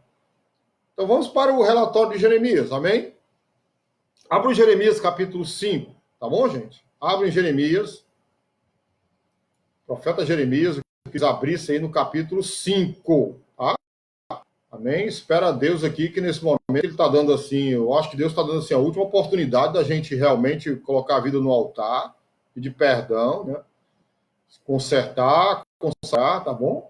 Então vamos para o relatório de Jeremias, amém? Abra o Jeremias capítulo 5, tá bom, gente? Abre em Jeremias, profeta Jeremias, eu quis abrir isso aí no capítulo 5, tá? Amém? Espera a Deus aqui que nesse momento ele está dando assim, eu acho que Deus está dando assim a última oportunidade da gente realmente colocar a vida no altar, pedir perdão, né? Consertar, tá bom?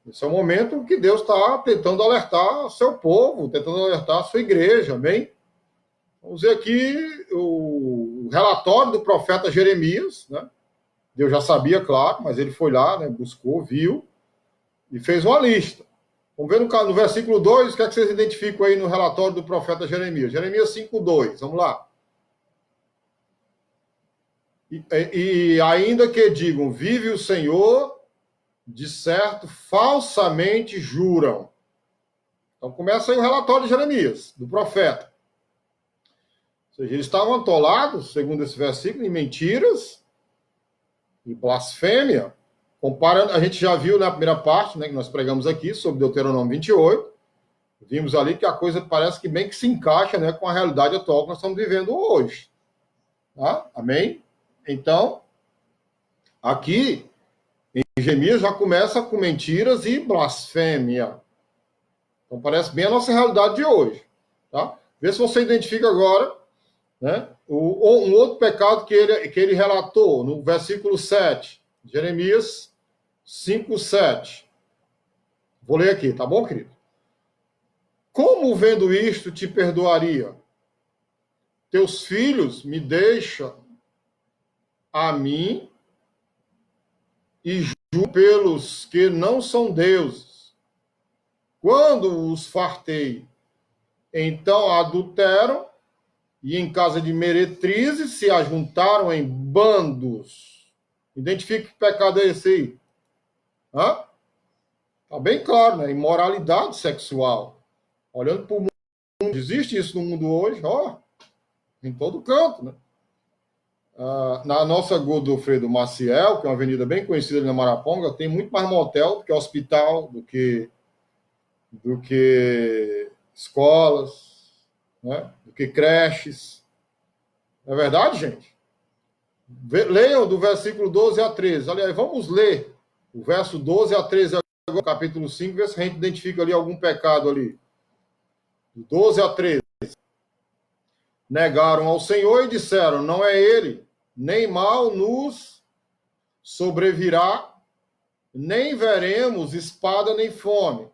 Esse é o momento que Deus está tentando alertar seu povo, tentando alertar a sua igreja, amém? Vamos ver aqui o relatório do profeta Jeremias, né? Deus já sabia, claro, mas ele foi lá, né, buscou, viu e fez uma lista. Vamos ver no versículo 2, o que é que vocês identificam aí no relatório do profeta Jeremias? Jeremias 5:2, vamos lá. E ainda que digam, vive o Senhor, de certo, falsamente juram. Então começa aí o relatório de Jeremias, do profeta. Ou seja, eles estavam atolados, segundo esse versículo, em mentiras e blasfêmia. Comparando, a gente já viu na primeira parte, né, que nós pregamos aqui, sobre Deuteronômio 28, vimos ali que a coisa parece que bem que se encaixa, né, com a realidade atual que nós estamos vivendo hoje. Tá? Amém? Então, aqui, em Jeremias já começa com mentiras e blasfêmia. Então parece bem a nossa realidade de hoje. Tá? Vê se você identifica agora, né, um outro pecado que ele relatou no versículo 7, Jeremias 5, 7. Vou ler aqui, tá bom, querido? Como vendo isto te perdoaria? Teus filhos me deixam a mim e julgo pelos que não são deuses. Quando os fartei, então adulteram e em casa de meretrizes se ajuntaram em bandos. Identifique que pecado é esse aí. Está bem claro, né? Imoralidade sexual. Olhando para o mundo, existe isso no mundo hoje, em todo canto, né? Na nossa Godofredo Maciel, que é uma avenida bem conhecida ali na Maraponga, tem muito mais motel do que hospital, do que escolas, né? Do que creches. Não é verdade, gente? Leiam do versículo 12 a 13. Aliás, vamos ler o verso 12 a 13, agora, capítulo 5, ver se a gente identifica ali algum pecado ali. 12 a 13. Negaram ao Senhor e disseram, não é ele, nem mal nos sobrevirá, nem veremos espada nem fome.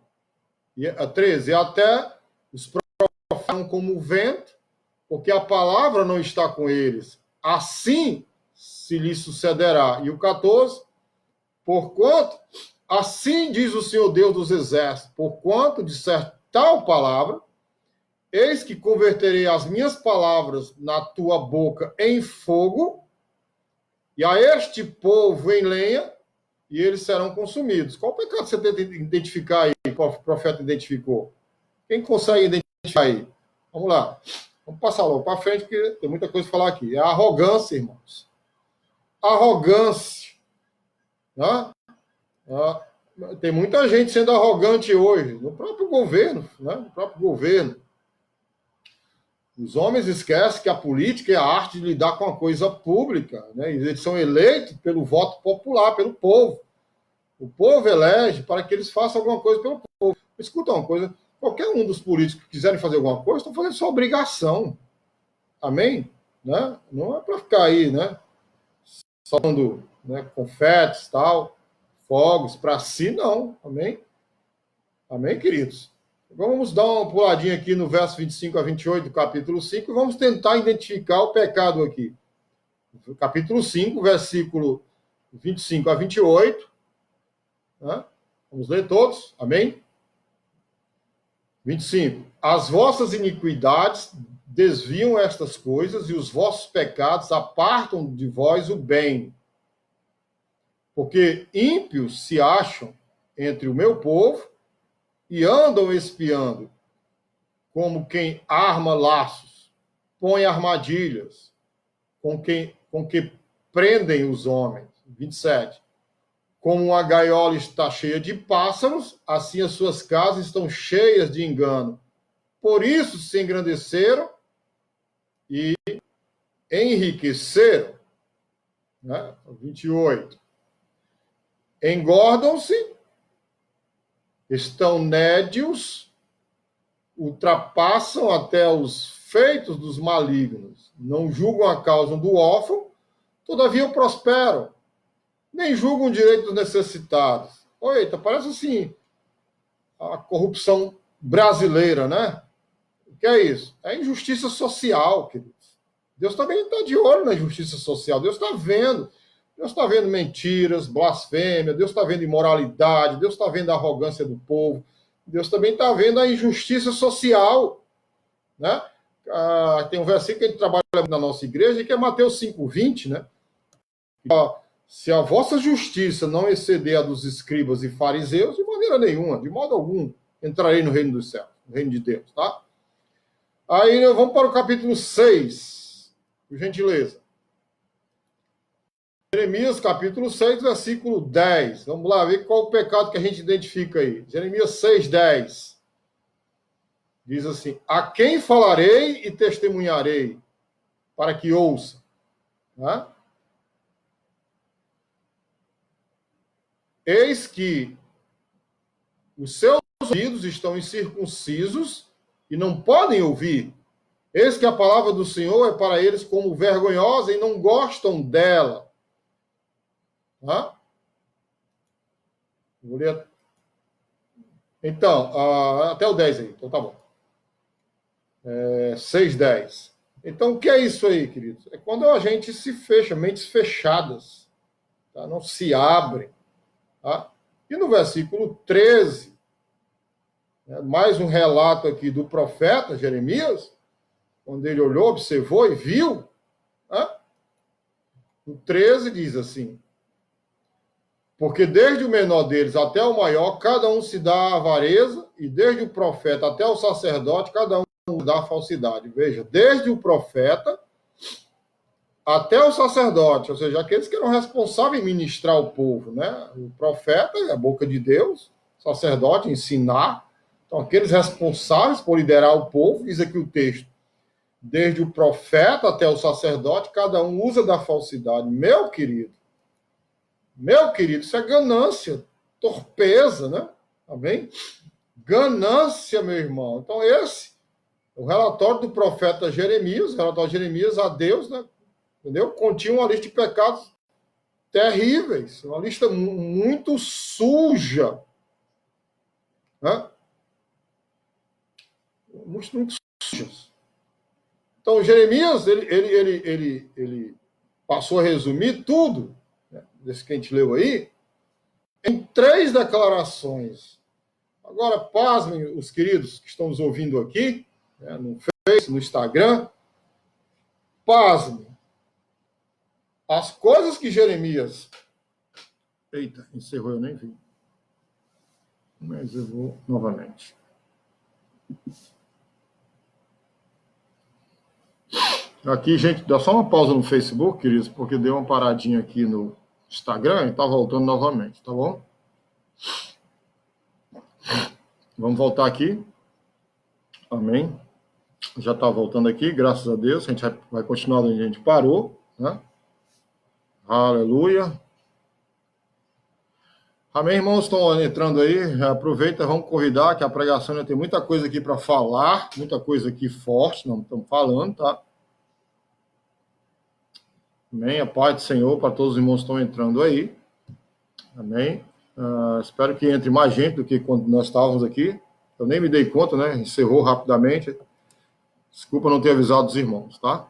E a 13, até os profanos como o vento, porque a palavra não está com eles. Assim se lhe sucederá. E o 14, porquanto, assim diz o Senhor Deus dos exércitos, porquanto disser tal palavra, eis que converterei as minhas palavras na tua boca em fogo, e a este povo em lenha, e eles serão consumidos. Qual o pecado você tenta identificar aí, qual o profeta identificou? Quem consegue identificar aí? Vamos lá. Vamos passar logo para frente, porque tem muita coisa para falar aqui. É a arrogância, irmãos. Arrogância. Né? Tem muita gente sendo arrogante hoje, no próprio governo, né? No próprio governo. Os homens esquecem que a política é a arte de lidar com a coisa pública, né? Eles são eleitos pelo voto popular, pelo povo. O povo elege para que eles façam alguma coisa pelo povo. Escuta uma coisa, qualquer um dos políticos que quiserem fazer alguma coisa, estão fazendo sua obrigação. Amém? Né? Não é para ficar aí, né? Soltando, né, confetes, tal, fogos para si, não. Amém? Amém, queridos? Vamos dar uma puladinha aqui no verso 25 a 28 do capítulo 5 e vamos tentar identificar o pecado aqui. Capítulo 5, versículo 25 a 28. Né? Vamos ler todos. Amém? 25. As vossas iniquidades desviam estas coisas e os vossos pecados apartam de vós o bem. Porque ímpios se acham entre o meu povo e andam espiando, como quem arma laços, põe armadilhas, com que prendem os homens. 27. Como uma gaiola está cheia de pássaros, assim as suas casas estão cheias de engano. Por isso se engrandeceram e enriqueceram. Né? 28. Engordam-se, estão nédios, ultrapassam até os feitos dos malignos, não julgam a causa do órfão, todavia prosperam, nem julgam o direito dos necessitados. Eita, parece assim a corrupção brasileira, né? O que é isso? É injustiça social, queridos. Deus também está de olho na injustiça social. Deus está vendo. Deus está vendo mentiras, blasfêmia. Deus está vendo imoralidade. Deus está vendo a arrogância do povo. Deus também está vendo a injustiça social. Né? Tem um versículo que a gente trabalha na nossa igreja, que é Mateus 5:20, né? se a vossa justiça não exceder a dos escribas e fariseus, de maneira nenhuma, de modo algum, entrarei no reino dos céus, no reino de Deus, tá? Aí vamos para o capítulo 6, por gentileza. Jeremias, capítulo 6, versículo 10. Vamos lá ver qual o pecado que a gente identifica aí. Jeremias 6, 10. Diz assim: a quem falarei e testemunharei, para que ouça. Né? Eis que os seus ouvidos estão incircuncisos e não podem ouvir. Eis que a palavra do Senhor é para eles como vergonhosa e não gostam dela. Tá? Vou ler. Então, até o 10 aí. Então tá bom. 6, 10. Então, o que é isso aí, queridos? É quando a gente se fecha, mentes fechadas. Tá? Não se abre. Tá? E no versículo 13, mais um relato aqui do profeta Jeremias, quando ele olhou, observou e viu. Tá? O 13 diz assim: porque desde o menor deles até o maior, cada um se dá a avareza, e desde o profeta até o sacerdote, cada um dá a falsidade. Veja, desde o profeta até o sacerdote, ou seja, aqueles que eram responsáveis em ministrar o povo, né? O profeta é a boca de Deus, o sacerdote ensinar. Então, aqueles responsáveis por liderar o povo, diz aqui o texto, desde o profeta até o sacerdote, cada um usa da falsidade. Meu querido, isso é ganância, torpeza, né? Amém? Ganância, meu irmão. Então, esse é o relatório do profeta Jeremias, o relatório de Jeremias a Deus, né? Entendeu? Continha uma lista de pecados terríveis, uma lista muito suja. Né? Muito sujas. Então, Jeremias, ele passou a resumir tudo, né, desse que a gente leu aí, em 3 declarações. Agora, pasmem, os queridos que estão nos ouvindo aqui, né, no Facebook, no Instagram, pasmem. As coisas que Jeremias... Eita, encerrou, eu nem vi. Mas eu vou novamente. Aqui, gente, dá só uma pausa no Facebook, queridos, porque deu uma paradinha aqui no Instagram e está voltando novamente, tá bom? Vamos voltar aqui. Amém. Já está voltando aqui, graças a Deus. A gente vai continuar onde a gente parou, né? Aleluia. Amém, irmãos? Estão entrando aí. Aproveita, vamos convidar, que a pregação ainda tem muita coisa aqui para falar, muita coisa aqui forte, não estamos falando, tá? Amém. A paz do Senhor para todos os irmãos que estão entrando aí. Amém. Espero que entre mais gente do que quando nós estávamos aqui. Eu nem me dei conta, né? Encerrou rapidamente. Desculpa não ter avisado os irmãos, tá?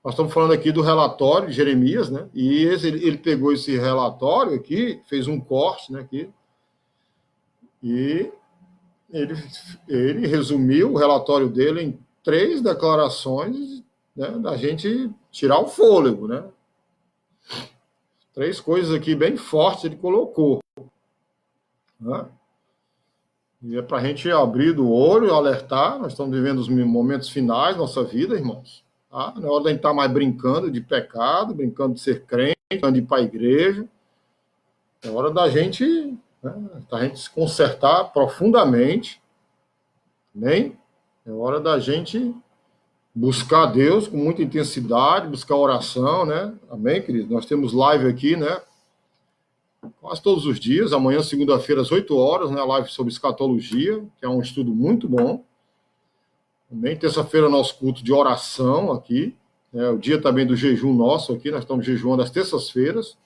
Nós estamos falando aqui do relatório de Jeremias, né? E ele pegou esse relatório aqui, fez um corte, né? Aqui, e ele resumiu o relatório dele em 3 declarações, né? Da gente tirar o fôlego, né? 3 coisas aqui bem fortes ele colocou, né? E é para a gente abrir do olho, alertar. Nós estamos vivendo os momentos finais da nossa vida, irmãos. Tá? Não é hora de a gente estar mais brincando de pecado, brincando de ser crente, de ir para a igreja. É hora da gente, né, da gente se consertar profundamente. Amém? É hora da gente buscar Deus com muita intensidade, buscar oração, né? Amém, querido? Nós temos live aqui, né? Quase todos os dias, amanhã, segunda-feira, às 8 horas, né, live sobre escatologia, que é um estudo muito bom. Também, terça-feira, nosso culto de oração aqui, o dia também do jejum nosso aqui, nós estamos jejuando às terças-feiras,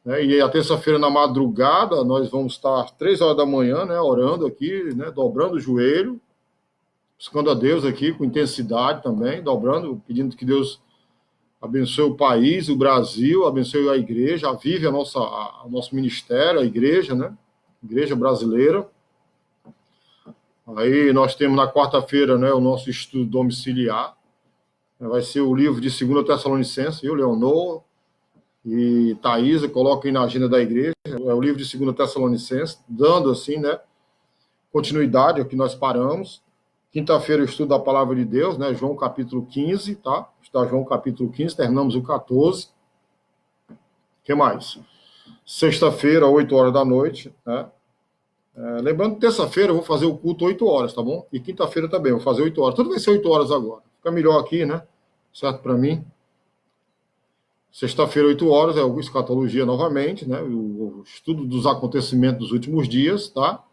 né, e a terça-feira, na madrugada, nós vamos estar às 3 horas da manhã, né, orando aqui, né, dobrando o joelho, buscando a Deus aqui com intensidade também, dobrando, pedindo que Deus abençoe o país, o Brasil, abençoe a igreja, avive o nosso ministério, a igreja, né? Igreja brasileira. Aí nós temos na quarta-feira, né, o nosso estudo domiciliar. Vai ser o livro de 2 Tessalonicenses, viu, Leonor? e Thaisa, coloca aí na agenda da igreja, é o livro de 2 Tessalonicenses, dando assim, né, continuidade ao que nós paramos. Quinta-feira eu estudo a palavra de Deus, né, João capítulo 15, tá? Está João capítulo 15, terminamos o 14. O que mais? Sexta-feira, 8 horas da noite, né? Lembrando que terça-feira eu vou fazer o culto 8 horas, tá bom? E quinta-feira também, eu vou fazer 8 horas. Tudo vai ser 8 horas agora. Fica melhor aqui, né? Certo para mim. Sexta-feira, 8 horas, é o Escatologia novamente, né? O estudo dos acontecimentos dos últimos dias, tá?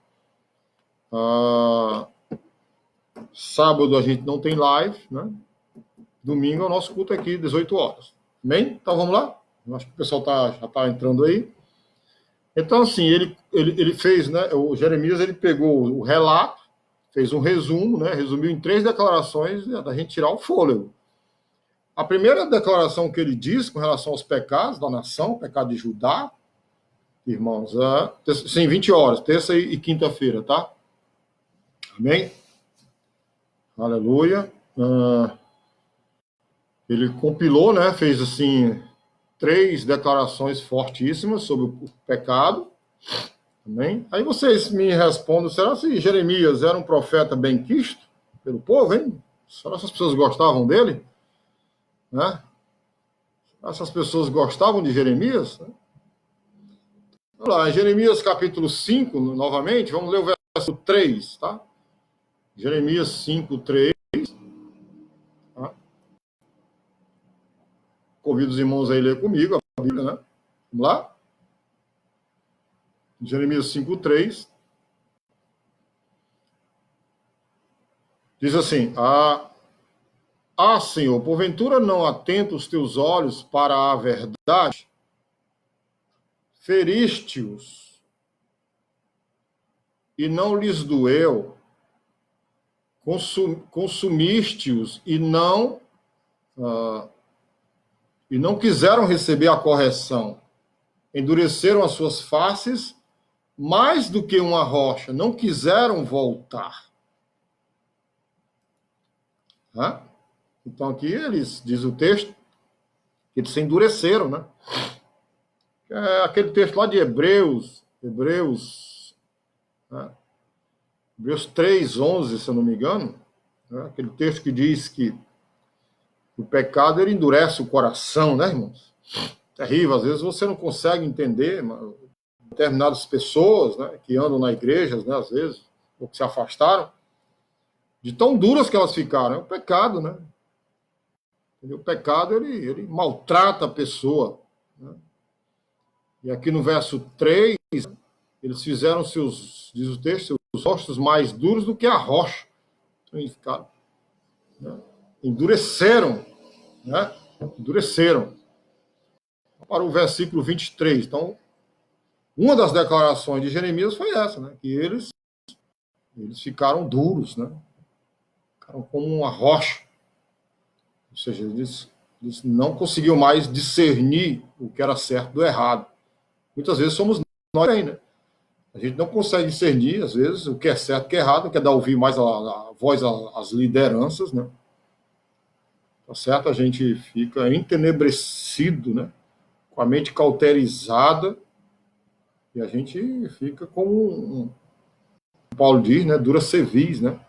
Sábado a gente não tem live, né? Domingo é o nosso culto aqui, 18 horas. Amém? Então vamos lá? Acho que o pessoal já está entrando aí. Então, assim, ele fez, né? O Jeremias, ele pegou o relato, fez um resumo, né? Resumiu em 3 declarações, né, da gente tirar o fôlego. A primeira declaração que ele diz com relação aos pecados da nação, pecado de Judá, irmãos, sim, 20 horas, terça e quinta-feira, tá? Amém? Aleluia. Ele compilou, né? Fez assim 3 declarações fortíssimas sobre o pecado. Amém? Aí vocês me respondem, será que Jeremias era um profeta bem-quisto pelo povo, hein? Será que essas pessoas gostavam dele? Né? Essas pessoas gostavam de Jeremias? Vamos lá, Jeremias capítulo 5, novamente, vamos ler o verso 3, tá? Jeremias 5, 3. Tá? Convido os irmãos a ler comigo a Bíblia, né? Vamos lá? Jeremias 5, 3. Diz assim, Senhor, porventura não atenta os teus olhos para a verdade? Feriste-os e não lhes doeu, consumiste-os e não quiseram receber a correção, endureceram as suas faces mais do que uma rocha, não quiseram voltar. Então aqui eles, diz o texto, que eles se endureceram, né? É aquele texto lá de Hebreus 3:11, se eu não me engano, né? Aquele texto que diz que o pecado ele endurece o coração, né, irmãos? Terrível, às vezes você não consegue entender determinadas pessoas, né, que andam na igreja, né, às vezes, ou que se afastaram, de tão duras que elas ficaram. É o pecado, né? O pecado, ele maltrata a pessoa, né? E aqui no verso 3, eles fizeram diz o texto, seus rostos mais duros do que a rocha. Então, eles ficaram, né? Endureceram, né? Endureceram. Para o versículo 23. Então, uma das declarações de Jeremias foi essa, né? Que eles ficaram duros, né? Ficaram como uma rocha. Ou seja, eles não conseguiam mais discernir o que era certo do errado. Muitas vezes somos nós aí, né? A gente não consegue discernir, às vezes, o que é certo e o que é errado, quer dar ouvir mais a voz às lideranças, né? Tá certo? A gente fica entenebrecido, né? Com a mente cauterizada, e a gente fica como Paulo diz, né? Dura cerviz, né?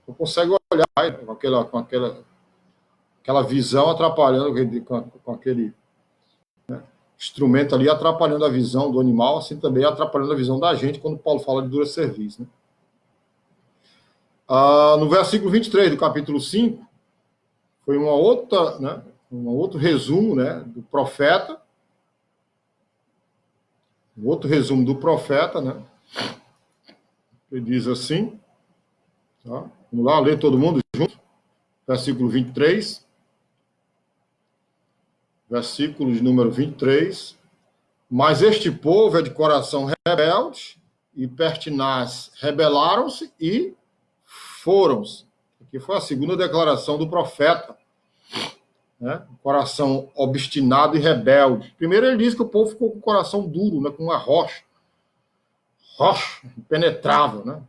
Não consegue olhar, né? com aquela visão atrapalhando, com aquele instrumento ali atrapalhando a visão do animal, assim também atrapalhando a visão da gente quando Paulo fala de dura cerviz, né? No versículo 23 do capítulo 5, foi um outro resumo, né, do profeta, né? Ele diz assim, tá? Vamos lá, ler todo mundo junto, versículo 23, versículo de número 23. Mas este povo é de coração rebelde e pertinaz, rebelaram-se e foram-se. Aqui foi a segunda declaração do profeta, né? Coração obstinado e rebelde. Primeiro ele diz que o povo ficou com o coração duro, né? Com uma rocha impenetrável, né?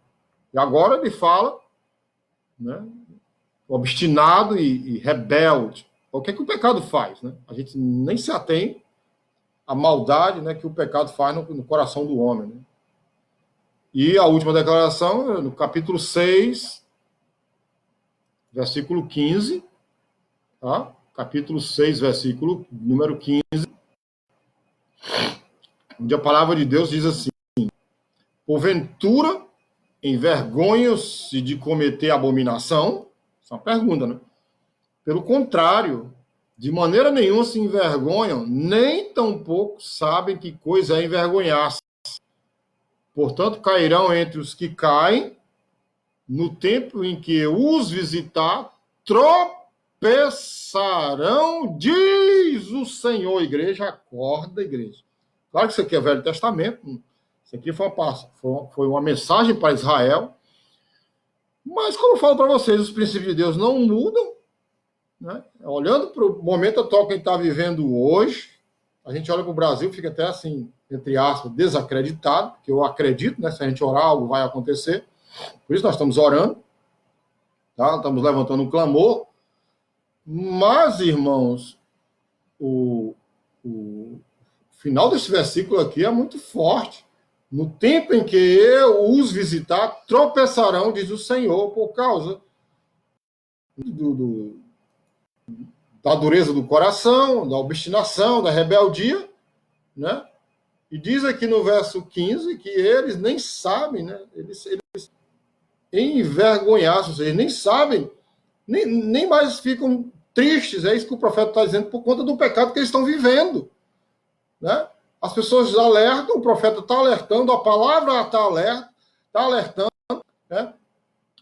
E agora ele fala, né? Obstinado e rebelde. O que é que o pecado faz, né? A gente nem se atém a maldade, né, que o pecado faz no coração do homem. Né? E a última declaração, no capítulo 6, versículo 15, tá? Capítulo 6, versículo número 15, onde a palavra de Deus diz assim: porventura, envergonham-se de cometer abominação? Essa é uma pergunta, né? Pelo contrário, de maneira nenhuma se envergonham, nem tampouco sabem que coisa é envergonhar-se. Portanto, cairão entre os que caem, no tempo em que eu os visitar, tropeçarão, diz o Senhor. Igreja, acorda, igreja. Claro que isso aqui é Velho Testamento, isso aqui foi uma mensagem para Israel, mas como eu falo para vocês, os princípios de Deus não mudam, né? Olhando para o momento atual que a gente está vivendo hoje, a gente olha para o Brasil, fica até assim, entre aspas, desacreditado, porque eu acredito, né? Se a gente orar, algo vai acontecer. Por isso nós estamos orando, tá? Estamos levantando um clamor. Mas, irmãos, o final desse versículo aqui é muito forte. No tempo em que eu os visitar, tropeçarão, diz o Senhor, por causa da dureza do coração, da obstinação, da rebeldia, né? E diz aqui no verso 15 que eles nem sabem, né? Eles envergonhados, ou seja, nem sabem, nem mais ficam tristes, é isso que o profeta está dizendo, por conta do pecado que eles estão vivendo, né? As pessoas alertam, o profeta está alertando, a palavra está alertando, né?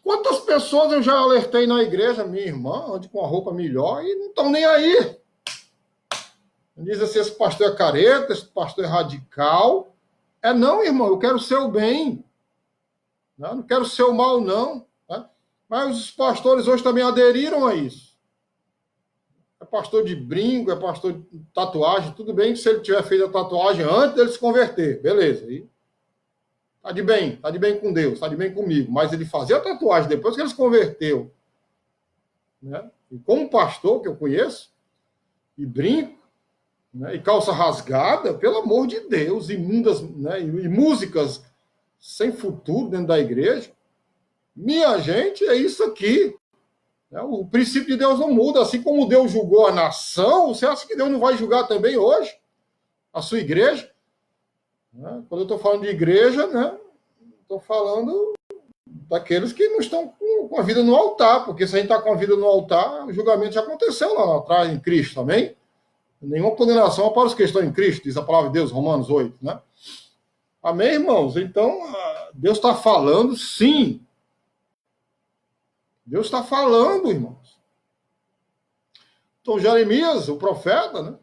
Quantas pessoas eu já alertei na igreja, minha irmã, ande com a roupa melhor, e não estão nem aí. Diz assim, esse pastor é careta, esse pastor é radical. Não, irmão, eu quero o seu bem. Não quero o seu mal, não. Tá? Mas os pastores hoje também aderiram a isso. É pastor de brinco, é pastor de tatuagem, tudo bem que se ele tiver feito a tatuagem antes dele se converter, beleza. Aí tá de bem com Deus, tá de bem comigo. Mas ele fazia a tatuagem depois que ele se converteu. Né? E como pastor que eu conheço, e brinco, né? E calça rasgada, pelo amor de Deus, imundas, né? E músicas sem futuro dentro da igreja, minha gente, é isso aqui. O princípio de Deus não muda. Assim como Deus julgou a nação, você acha que Deus não vai julgar também hoje a sua igreja? Quando eu estou falando de igreja, né, estou falando daqueles que não estão com a vida no altar, porque se a gente está com a vida no altar, o julgamento já aconteceu lá atrás em Cristo, amém? Nenhuma condenação para os que estão em Cristo, diz a palavra de Deus, Romanos 8, né? Amém, irmãos? Então, Deus está falando, sim. Deus está falando, irmãos. Então, Jeremias, o profeta, né?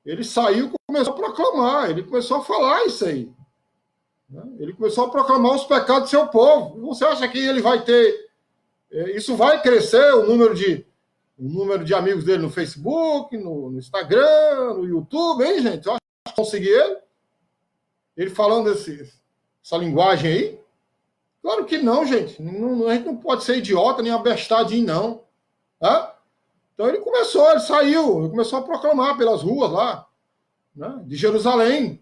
Ele saiu e começou a proclamar, ele começou a falar isso aí. Né? Ele começou a proclamar os pecados do seu povo. Você acha que ele vai ter... Isso vai crescer, o número de amigos dele no Facebook, no Instagram, no YouTube, hein, gente? Eu acho que conseguir ele falando essa linguagem aí? Claro que não, gente. A gente não pode ser idiota nem abestadinho, não. Tá? Então ele saiu, ele começou a proclamar pelas ruas lá, né, de Jerusalém,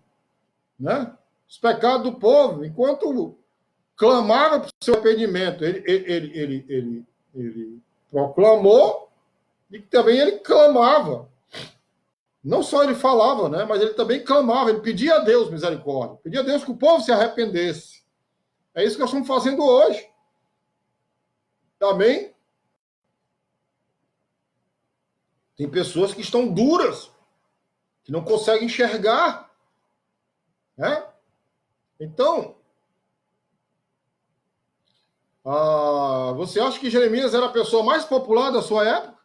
né, os pecados do povo, enquanto clamava para o seu arrependimento. Ele proclamou e também ele clamava. Não só ele falava, né, mas ele também clamava, ele pedia a Deus misericórdia, pedia a Deus que o povo se arrependesse. É isso que nós estamos fazendo hoje. Amém? Tem pessoas que estão duras, que não conseguem enxergar. Né? Então, você acha que Jeremias era a pessoa mais popular da sua época?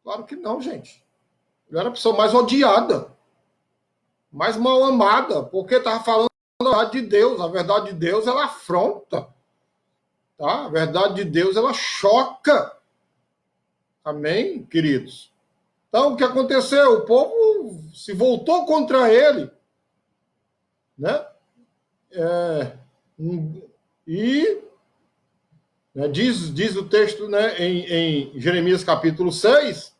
Claro que não, gente. Ele era a pessoa mais odiada, mais mal amada, porque estava falando a verdade de Deus. A verdade de Deus, ela afronta. Tá? A verdade de Deus, ela choca. Amém, queridos? Então, o que aconteceu? O povo se voltou contra ele. Né? Diz o texto, né, em Jeremias capítulo 6,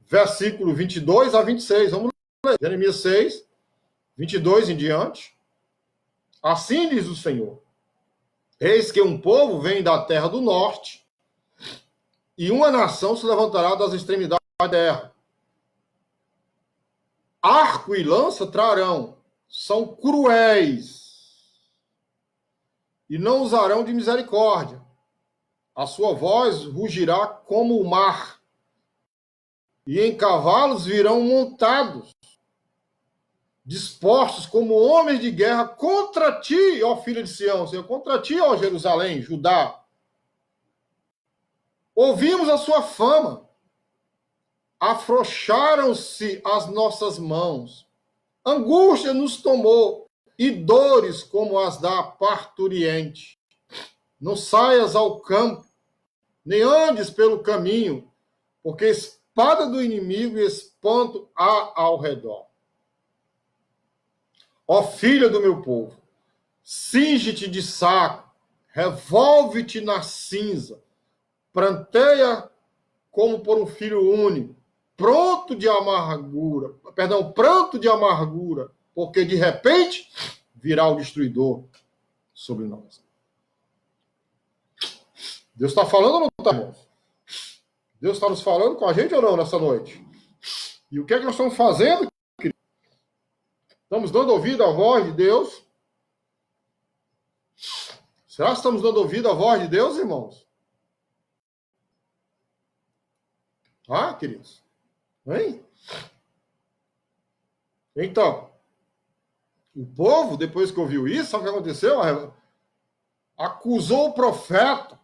versículo 22 a 26. Vamos Jeremias 6, 22 em diante. Assim diz o Senhor: eis que um povo vem da terra do norte, e uma nação se levantará das extremidades da terra. Arco e lança trarão, são cruéis, e não usarão de misericórdia. A sua voz rugirá como o mar, e em cavalos virão montados, dispostos como homens de guerra contra ti, ó filha de Sião, Senhor, contra ti, ó Jerusalém, Judá. Ouvimos a sua fama, afrouxaram-se as nossas mãos, angústia nos tomou, e dores como as da parturiente. Não saias ao campo, nem andes pelo caminho, porque espada do inimigo e espanto há ao redor. Ó filha do meu povo, cinge-te de saco, revolve-te na cinza, pranteia como por um filho único, pranto de amargura, porque de repente virá o destruidor sobre nós. Deus está falando ou não está, irmãos? Deus está nos falando com a gente ou não nessa noite? E o que é que nós estamos fazendo, querido? Estamos dando ouvido à voz de Deus? Será que estamos dando ouvido à voz de Deus, irmãos? Ah, queridos? Hein? Então, o povo, depois que ouviu isso, sabe o que aconteceu? Acusou o profeta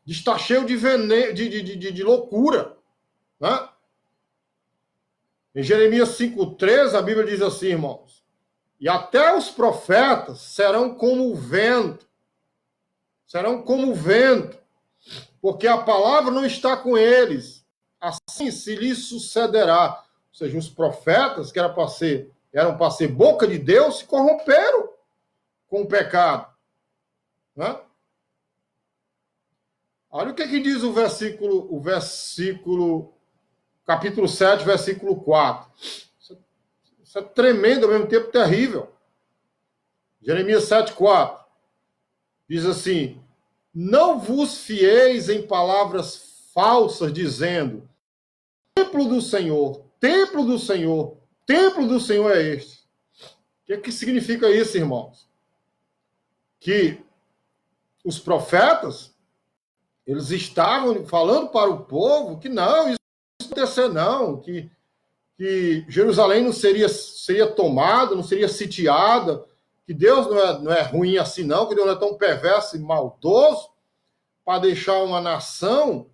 de estar cheio de veneno, de loucura. Né? Em Jeremias 5,13, a Bíblia diz assim, irmãos: e até os profetas serão como o vento, porque a palavra não está com eles, assim se lhes sucederá. Ou seja, os profetas, que eram para ser boca de Deus, se corromperam com o pecado. Né? Olha o que diz o versículo, capítulo 7, versículo 4. Isso é tremendo, ao mesmo tempo terrível. Jeremias 7, 4. Diz assim: não vos fieis em palavras falsas, dizendo: templo do Senhor, templo do Senhor, templo do Senhor é este. O que significa isso, irmãos? Que os profetas, eles estavam falando para o povo que não, isso não ia acontecer não, que Jerusalém não seria tomada, não seria sitiada, que Deus não é ruim assim não, que Deus não é tão perverso e maldoso para deixar uma nação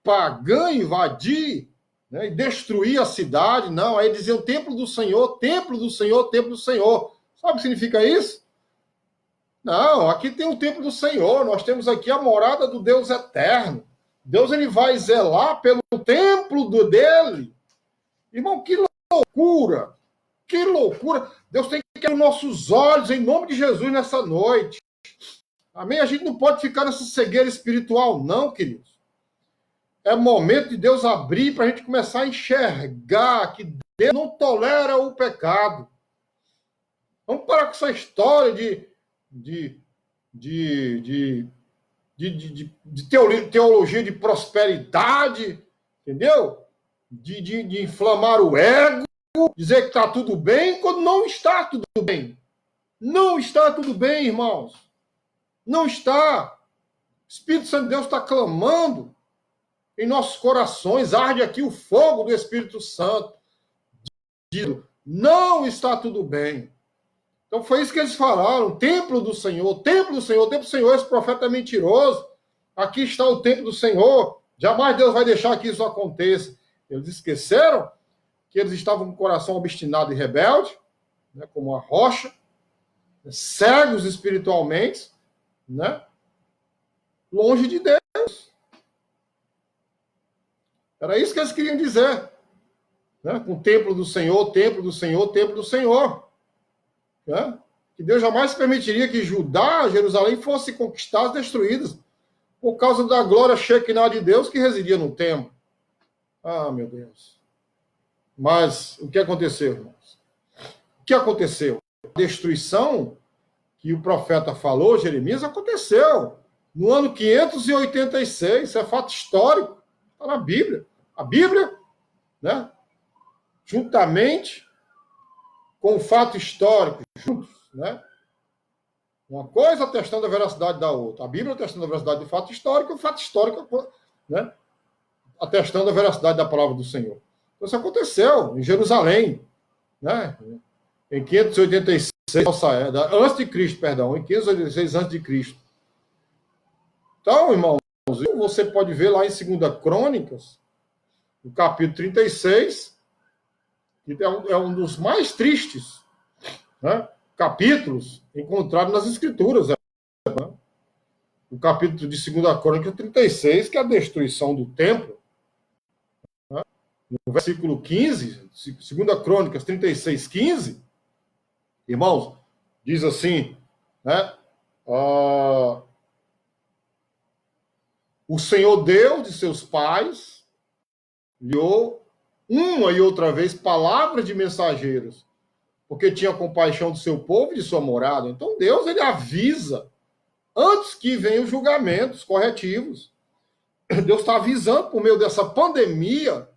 pagã invadir, né, e destruir a cidade. Não, aí diziam templo do Senhor, templo do Senhor, templo do Senhor. Sabe o que significa isso? Não, aqui tem o templo do Senhor, nós temos aqui a morada do Deus eterno. Deus, ele vai zelar pelo templo dele. Irmão, que loucura! Que loucura! Deus tem que abrir nossos olhos em nome de Jesus nessa noite. Amém? A gente não pode ficar nessa cegueira espiritual, não, queridos. É momento de Deus abrir para a gente começar a enxergar que Deus não tolera o pecado. Vamos parar com essa história de teologia de prosperidade, entendeu? De inflamar o ego, dizer que está tudo bem, quando não está tudo bem. Não está tudo bem, irmãos. Não está. O Espírito Santo de Deus está clamando em nossos corações, arde aqui o fogo do Espírito Santo. Não está tudo bem. Então foi isso que eles falaram, templo do Senhor, templo do Senhor, templo do Senhor, esse profeta é mentiroso. Aqui está o templo do Senhor, jamais Deus vai deixar que isso aconteça. Eles esqueceram que eles estavam com o coração obstinado e rebelde, né, como a rocha, cegos espiritualmente, né, longe de Deus. Era isso que eles queriam dizer. Né, com o templo do Senhor, templo do Senhor, templo do Senhor. Né? Que Deus jamais permitiria que Judá, Jerusalém, fossem conquistadas, destruídas, por causa da glória Shekinah de Deus que residia no templo. Ah, meu Deus. Mas o que aconteceu, irmãos? O que aconteceu? A destruição que o profeta falou, Jeremias, aconteceu no ano 586. Isso é fato histórico. Está na Bíblia. A Bíblia, né, juntamente com o fato histórico, juntos, né? Uma coisa atestando a veracidade da outra. A Bíblia atestando a veracidade do fato histórico, e o fato histórico, né, atestando a veracidade da palavra do Senhor. Então, isso aconteceu em Jerusalém, né? Em 586 antes de Cristo, perdão, em 586 antes de Cristo. Então, irmãos, você pode ver lá em 2 Crônicas, no capítulo 36, que é um dos mais tristes, né, capítulos encontrados nas Escrituras. Né? O capítulo de 2 Crônicas 36, que é a destruição do templo. Né? No versículo 15, 2 Crônicas 36, 15, irmãos, diz assim, né? O Senhor Deus de seus pais enviou uma e outra vez palavras de mensageiros, porque tinha compaixão do seu povo e de sua morada. Então Deus, ele avisa antes que venham os julgamentos corretivos. Deus está avisando por meio dessa pandemia,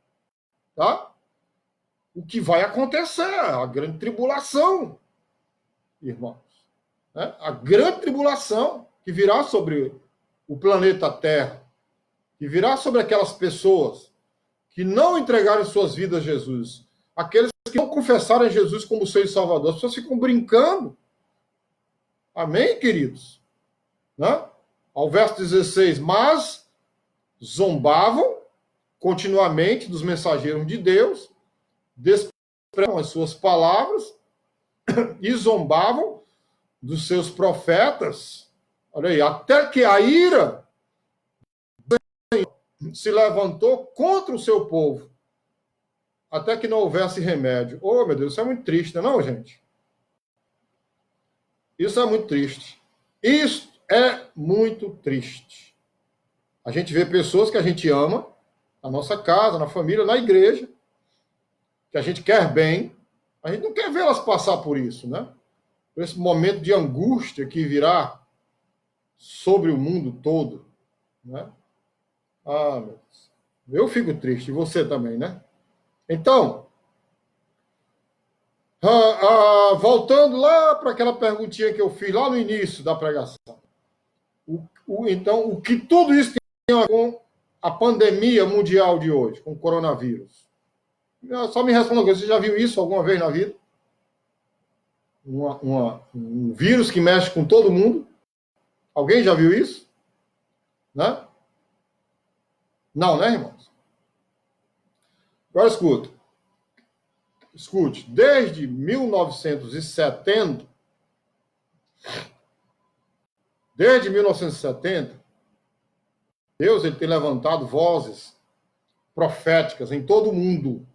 tá? O que vai acontecer, a grande tribulação, irmãos. Né? A grande tribulação que virá sobre o planeta Terra, que virá sobre aquelas pessoas que não entregaram suas vidas a Jesus, aqueles que não confessaram a Jesus como Senhor e Salvador. As pessoas ficam brincando. Amém, queridos? Né? Ao verso 16, mas zombavam continuamente dos mensageiros de Deus, desprezavam as suas palavras e zombavam dos seus profetas. Olha aí, até que a ira se levantou contra o seu povo, até que não houvesse remédio. Oh, meu Deus, isso é muito triste, não é, gente? Isso é muito triste. Isso é muito triste. A gente vê pessoas que a gente ama, na nossa casa, na família, na igreja, que a gente quer bem, a gente não quer vê-las passar por isso, né? Por esse momento de angústia que virá sobre o mundo todo, né? Ah, meu Deus. Eu fico triste, e você também, né? Então, voltando lá para aquela perguntinha que eu fiz lá no início da pregação. Então, o que tudo isso tem a ver com a pandemia mundial de hoje, com o coronavírus? Só me responda uma coisa, você já viu isso alguma vez na vida? Um vírus que mexe com todo mundo? Alguém já viu isso? Né? Não, né, irmãos? Agora escute, desde 1970, Deus ele tem levantado vozes proféticas em todo o mundo.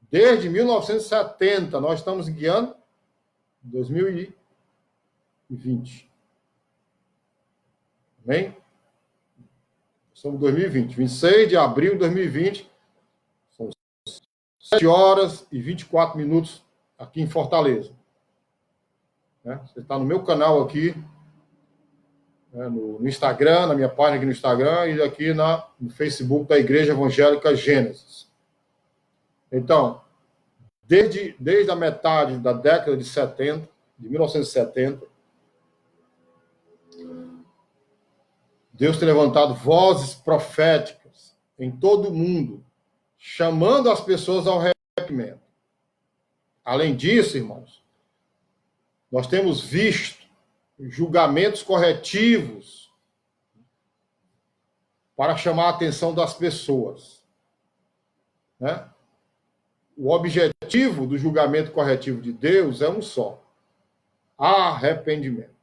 Desde 1970, nós estamos em que ano? 2020. Amém? Estamos em 2020. 26 de abril de 2020. São 7 horas e 24 minutos aqui em Fortaleza. Você está no meu canal aqui, no Instagram, na minha página aqui no Instagram e aqui no Facebook da Igreja Evangélica Gênesis. Então, desde a metade da década de 70, de 1970, Deus tem levantado vozes proféticas em todo o mundo, chamando as pessoas ao arrependimento. Além disso, irmãos, nós temos visto julgamentos corretivos para chamar a atenção das pessoas. Né? O objetivo do julgamento corretivo de Deus é um só: arrependimento.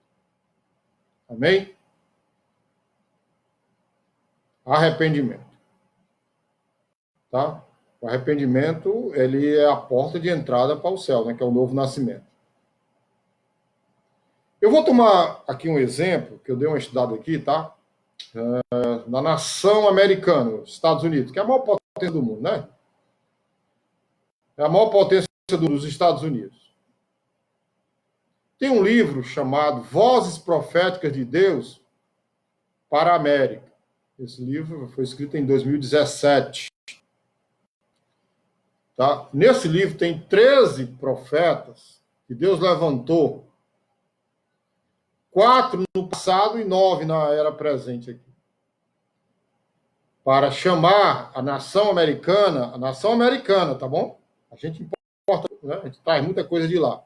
Amém? Arrependimento. Tá? O arrependimento, ele é a porta de entrada para o céu, né? Que é o novo nascimento. Eu vou tomar aqui um exemplo, que eu dei uma estudada aqui, tá? Na nação americana, Estados Unidos, que é a maior potência do mundo, né? É a maior potência dos Estados Unidos. Tem um livro chamado Vozes Proféticas de Deus para a América. Esse livro foi escrito em 2017. Tá? Nesse livro tem 13 profetas que Deus levantou, 4 no passado e 9 na era presente aqui, para chamar a nação americana, tá bom? A gente importa, né? A gente traz muita coisa de lá.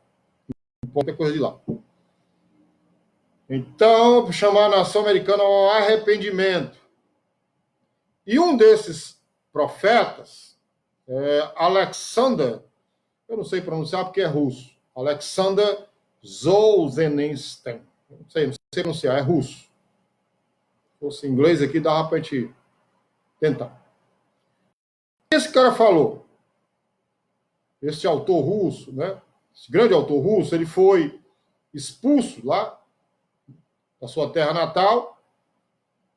Importa coisa de lá. Então, chamar a nação americana ao arrependimento. E um desses profetas é Alexander, eu não sei pronunciar porque é russo, Alexander Solzhenitsyn. Não sei pronunciar, é russo. Se fosse inglês aqui, dava para a gente tentar. Esse cara falou, esse autor russo, né? Esse grande autor russo, ele foi expulso lá da sua terra natal,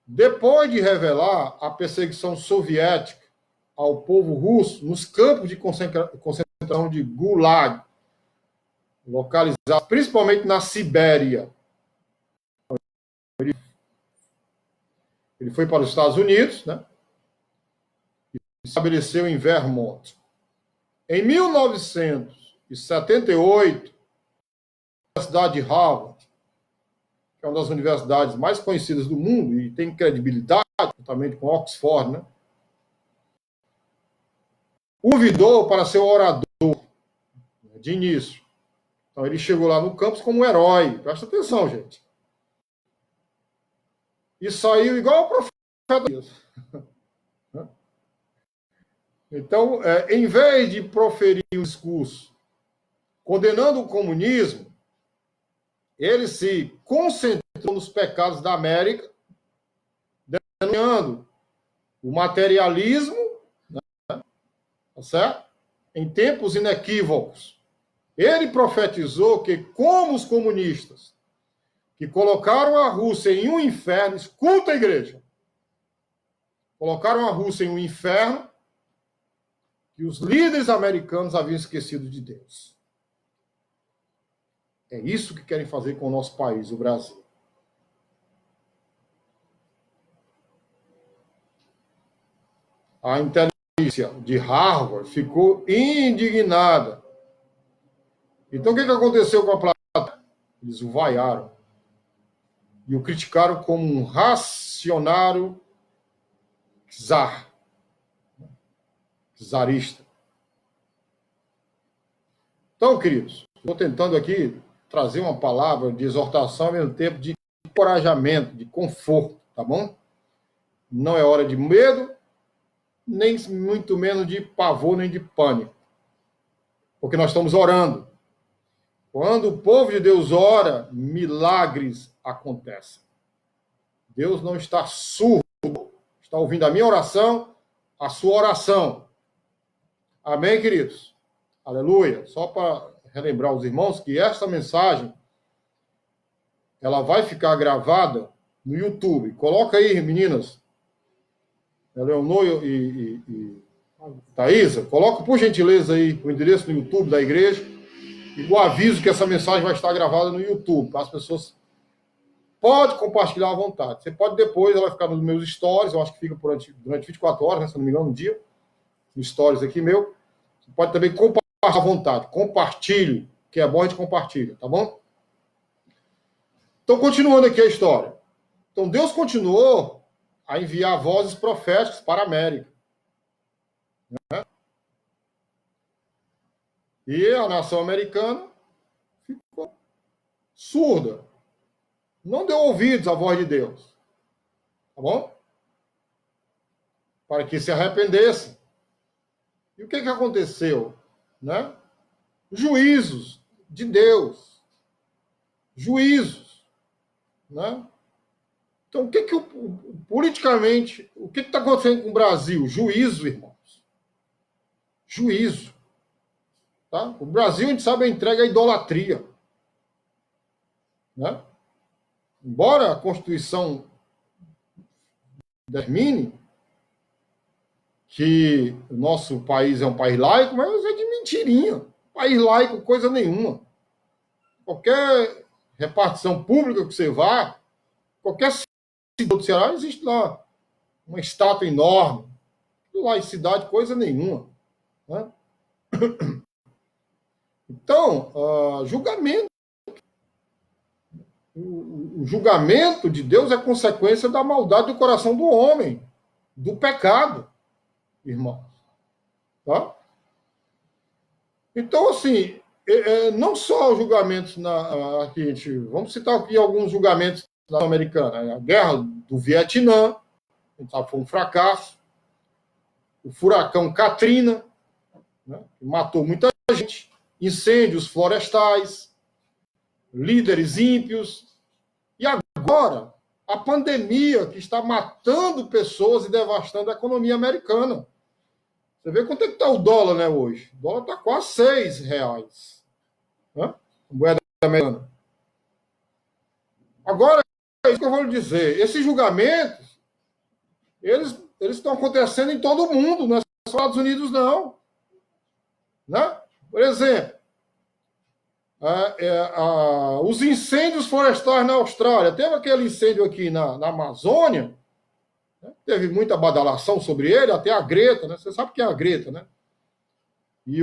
depois de revelar a perseguição soviética ao povo russo nos campos de concentração de Gulag, localizados principalmente na Sibéria. Ele foi para os Estados Unidos, né? E estabeleceu em Vermont. Em 1978, a Universidade de Harvard, que é uma das universidades mais conhecidas do mundo e tem credibilidade, juntamente com Oxford, né? O convidou para ser orador de início. Então, ele chegou lá no campus como um herói. Presta atenção, gente. E saiu igual o profeta. Então, em vez de proferir um discurso condenando o comunismo, ele se concentrou nos pecados da América, denunciando o materialismo, né, tá certo? Em tempos inequívocos. Ele profetizou que, como os comunistas, que colocaram a Rússia em um inferno, escuta a igreja, colocaram a Rússia em um inferno, que os líderes americanos haviam esquecido de Deus. É isso que querem fazer com o nosso país, o Brasil. A inteligência de Harvard ficou indignada. Então, o que aconteceu com a plateia? Eles o vaiaram e o criticaram como um racionário czarista. Então, queridos, estou tentando aqui trazer uma palavra de exortação ao mesmo tempo de encorajamento, de conforto, tá bom? Não é hora de medo, nem muito menos de pavor, nem de pânico. Porque nós estamos orando. Quando o povo de Deus ora, milagres acontecem. Deus não está surdo, está ouvindo a minha oração, a sua oração. Amém, queridos? Aleluia. Só para relembrar os irmãos que esta mensagem ela vai ficar gravada no YouTube. Coloca aí, meninas. Leonor e Thaisa, coloca por gentileza aí o endereço no YouTube da igreja e o aviso que essa mensagem vai estar gravada no YouTube, para as pessoas. Pode compartilhar à vontade. Você pode depois, ela vai ficar nos meus stories, eu acho que fica durante 24 horas, né, se não me engano, um dia, no stories aqui meu. Você pode também compartilhar à vontade. Compartilhe, que é bom a gente compartilha, tá bom? Então, continuando aqui a história. Então, Deus continuou a enviar vozes proféticas para a América. Né? E a nação americana ficou surda. Não deu ouvidos à voz de Deus. Tá bom? Para que se arrependesse. E o que aconteceu? Né? Juízos de Deus. Juízos. Né? Então, politicamente, o que está acontecendo com o Brasil? Juízo, irmãos. Juízo. Tá? O Brasil, a gente sabe, é entregue à idolatria. Né? Embora a Constituição determine que o nosso país é um país laico, mas mentirinha. País laico, coisa nenhuma. Qualquer repartição pública que você vá, qualquer cidade do Ceará, existe lá uma estátua enorme. Laicidade, coisa nenhuma. Né? Então, julgamento. O julgamento de Deus é consequência da maldade do coração do homem, do pecado, irmãos. Tá? Então, assim, não só os julgamentos aqui, vamos citar aqui alguns julgamentos da americana. A guerra do Vietnã, a gente sabe, foi um fracasso. O furacão Katrina, né, que matou muita gente. Incêndios florestais, líderes ímpios. E agora, a pandemia que está matando pessoas e devastando a economia americana. Você vê quanto é que está o dólar, né, hoje? O dólar está quase R$6. Né? Moeda americana. Agora, é isso que eu vou lhe dizer. Esses julgamentos, eles estão acontecendo em todo o mundo, não é só nos Estados Unidos, não. Né? Por exemplo, os incêndios florestais na Austrália. Teve aquele incêndio aqui na Amazônia, né? Teve muita badalação sobre ele, até a Greta, né? Você sabe quem é a Greta, né? E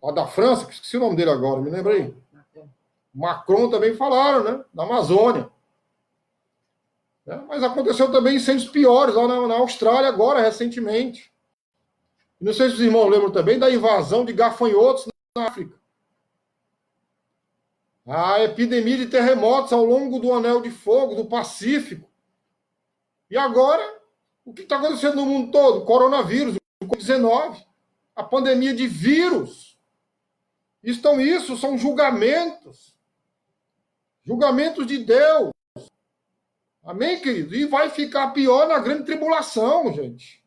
a da França, que esqueci o nome dele agora, me lembrei. Macron também falaram, né? Na Amazônia. Né? Mas aconteceu também incêndios piores lá na Austrália agora, recentemente. Não sei se os irmãos lembram também da invasão de gafanhotos na África. A epidemia de terremotos ao longo do Anel de Fogo, do Pacífico. E agora, o que está acontecendo no mundo todo? O coronavírus, o Covid-19, a pandemia de vírus. Isso são julgamentos. Julgamentos de Deus. Amém, querido? E vai ficar pior na grande tribulação, gente.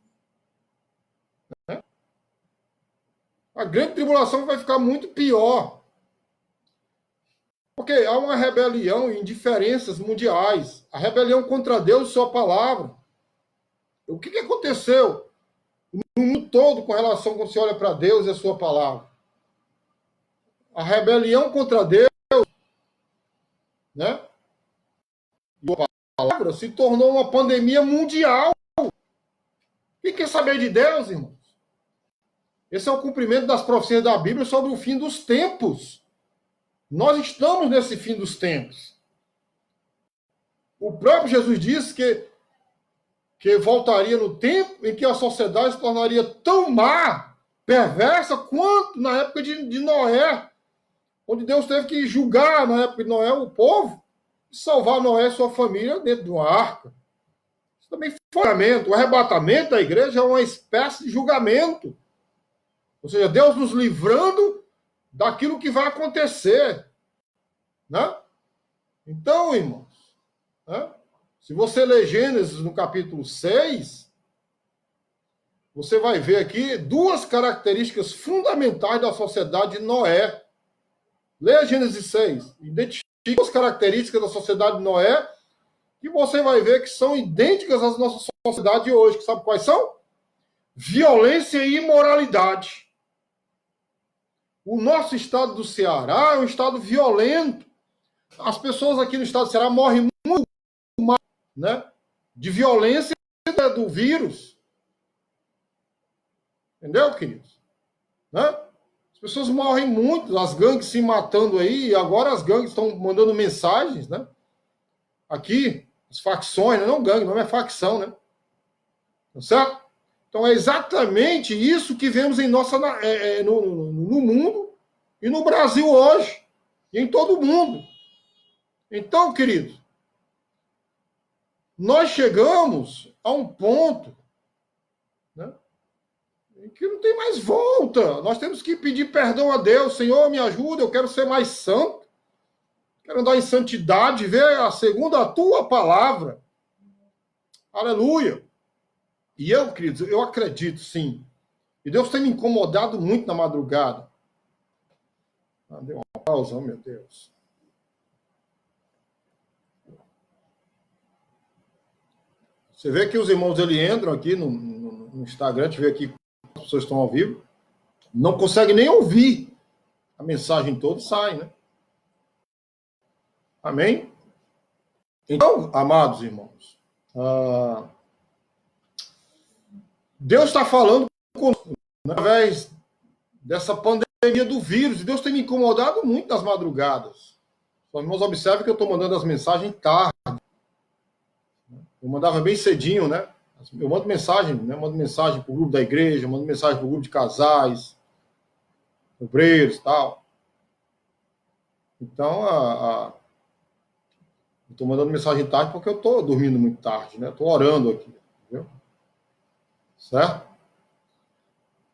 A grande tribulação vai ficar muito pior. Porque há uma rebelião e indiferenças mundiais. A rebelião contra Deus e sua palavra. O que aconteceu no mundo todo com relação quando você olha para Deus e a sua palavra? A rebelião contra Deus, né? E a palavra se tornou uma pandemia mundial. Quem quer saber de Deus, irmãos? Esse é o cumprimento das profecias da Bíblia sobre o fim dos tempos. Nós estamos nesse fim dos tempos. O próprio Jesus disse que voltaria no tempo em que a sociedade se tornaria tão má, perversa, quanto na época de Noé, onde Deus teve que julgar, na época de Noé, o povo, e salvar Noé e sua família dentro de uma arca. Isso também foi julgamento. O arrebatamento da igreja é uma espécie de julgamento. Ou seja, Deus nos livrando daquilo que vai acontecer. Né? Então, irmãos, né? Se você ler Gênesis no capítulo 6, você vai ver aqui duas características fundamentais da sociedade de Noé. Leia Gênesis 6, identifique as características da sociedade de Noé, que você vai ver que são idênticas às nossas sociedades de hoje. Que sabe quais são? Violência e imoralidade. O nosso estado do Ceará é um estado violento. As pessoas aqui no estado do Ceará morrem muito mais, né, de violência do vírus. Entendeu, queridos? Né? As pessoas morrem muito, as gangues se matando aí, e agora as gangues estão mandando mensagens, né? Aqui, as facções, não gangue, não é facção, né? Tá certo? Então é exatamente isso que vemos no mundo e no Brasil hoje, e em todo o mundo. Então, queridos, nós chegamos a um ponto, né, em que não tem mais volta. Nós temos que pedir perdão a Deus. Senhor, me ajuda, eu quero ser mais santo. Quero andar em santidade, ver segundo a tua palavra. Aleluia. E eu, queridos, eu acredito, sim. E Deus tem me incomodado muito na madrugada. Deu uma pausa, meu Deus. Você vê que os irmãos, eles entram aqui no Instagram, a gente vê aqui as pessoas estão ao vivo. não consegue nem ouvir a mensagem toda e sai, né? Amém? Então, amados irmãos, Deus está falando conosco, né, através dessa pandemia do vírus. E Deus tem me incomodado muito nas madrugadas. Os irmãos observem que eu estou mandando as mensagens tarde. Eu mandava bem cedinho, né? Eu mando mensagem, né? Mando mensagem para o grupo da igreja, mando mensagem para o grupo de casais, obreiros e tal. Então, eu estou mandando mensagem tarde porque eu estou dormindo muito tarde, né? Estou orando aqui, entendeu? Certo?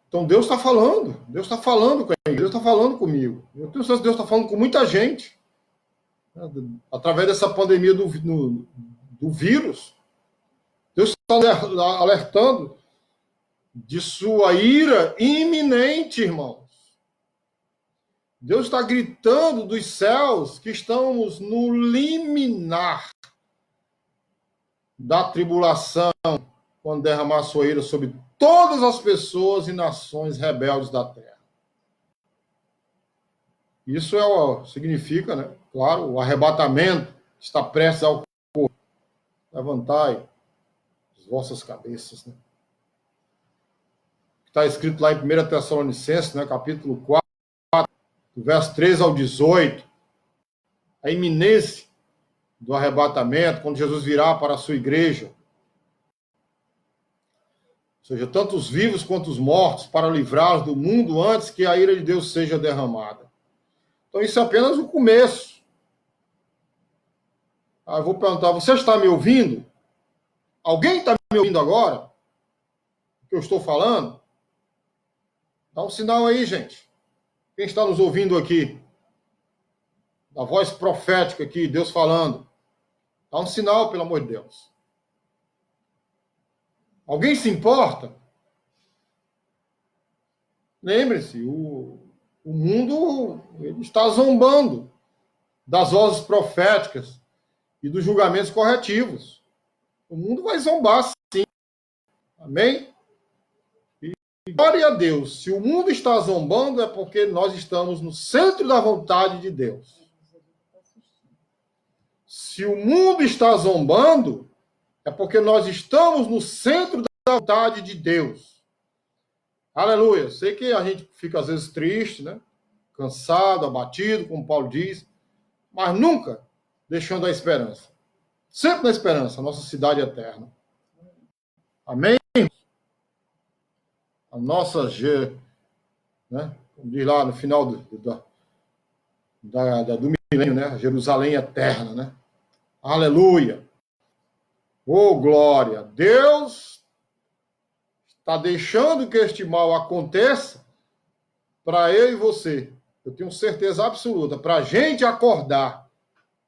Então, Deus está falando com a igreja, Deus está falando comigo. Eu tenho certeza que Deus está falando com muita gente, né? Através dessa pandemia do vírus. Deus está alertando de sua ira iminente, irmãos. Deus está gritando dos céus que estamos no liminar da tribulação, quando derramar sua ira sobre todas as pessoas e nações rebeldes da terra. Isso significa, né? Claro, o arrebatamento está prestes a ocorrer. Levantai as vossas cabeças, né? Está escrito lá em 1 Tessalonicenses, né, capítulo 4, do verso 13 ao 18, a iminência do arrebatamento, quando Jesus virá para a sua igreja. Ou seja, tanto os vivos quanto os mortos, para livrá-los do mundo antes que a ira de Deus seja derramada. Então, isso é apenas o começo. Eu vou perguntar, você está me ouvindo? Alguém está me ouvindo agora? O que eu estou falando? Dá um sinal aí, gente. Quem está nos ouvindo aqui? A voz profética aqui, Deus falando. Dá um sinal, pelo amor de Deus. Alguém se importa? Lembre-se, o mundo ele está zombando das vozes proféticas e dos julgamentos corretivos. O mundo vai zombar, sim. Amém? E glória a Deus. Se o mundo está zombando, é porque nós estamos no centro da vontade de Deus. Se o mundo está zombando, é porque nós estamos no centro da vontade de Deus. Aleluia. Sei que a gente fica às vezes triste, né? Cansado, abatido, como Paulo diz, mas nunca deixando a esperança. Sempre na esperança, a nossa cidade eterna. Amém? A nossa, né? Como diz lá no final do milênio, né? Jerusalém eterna, né? Aleluia. Oh, glória. Deus está deixando que este mal aconteça para eu e você. Eu tenho certeza absoluta. Para a gente acordar.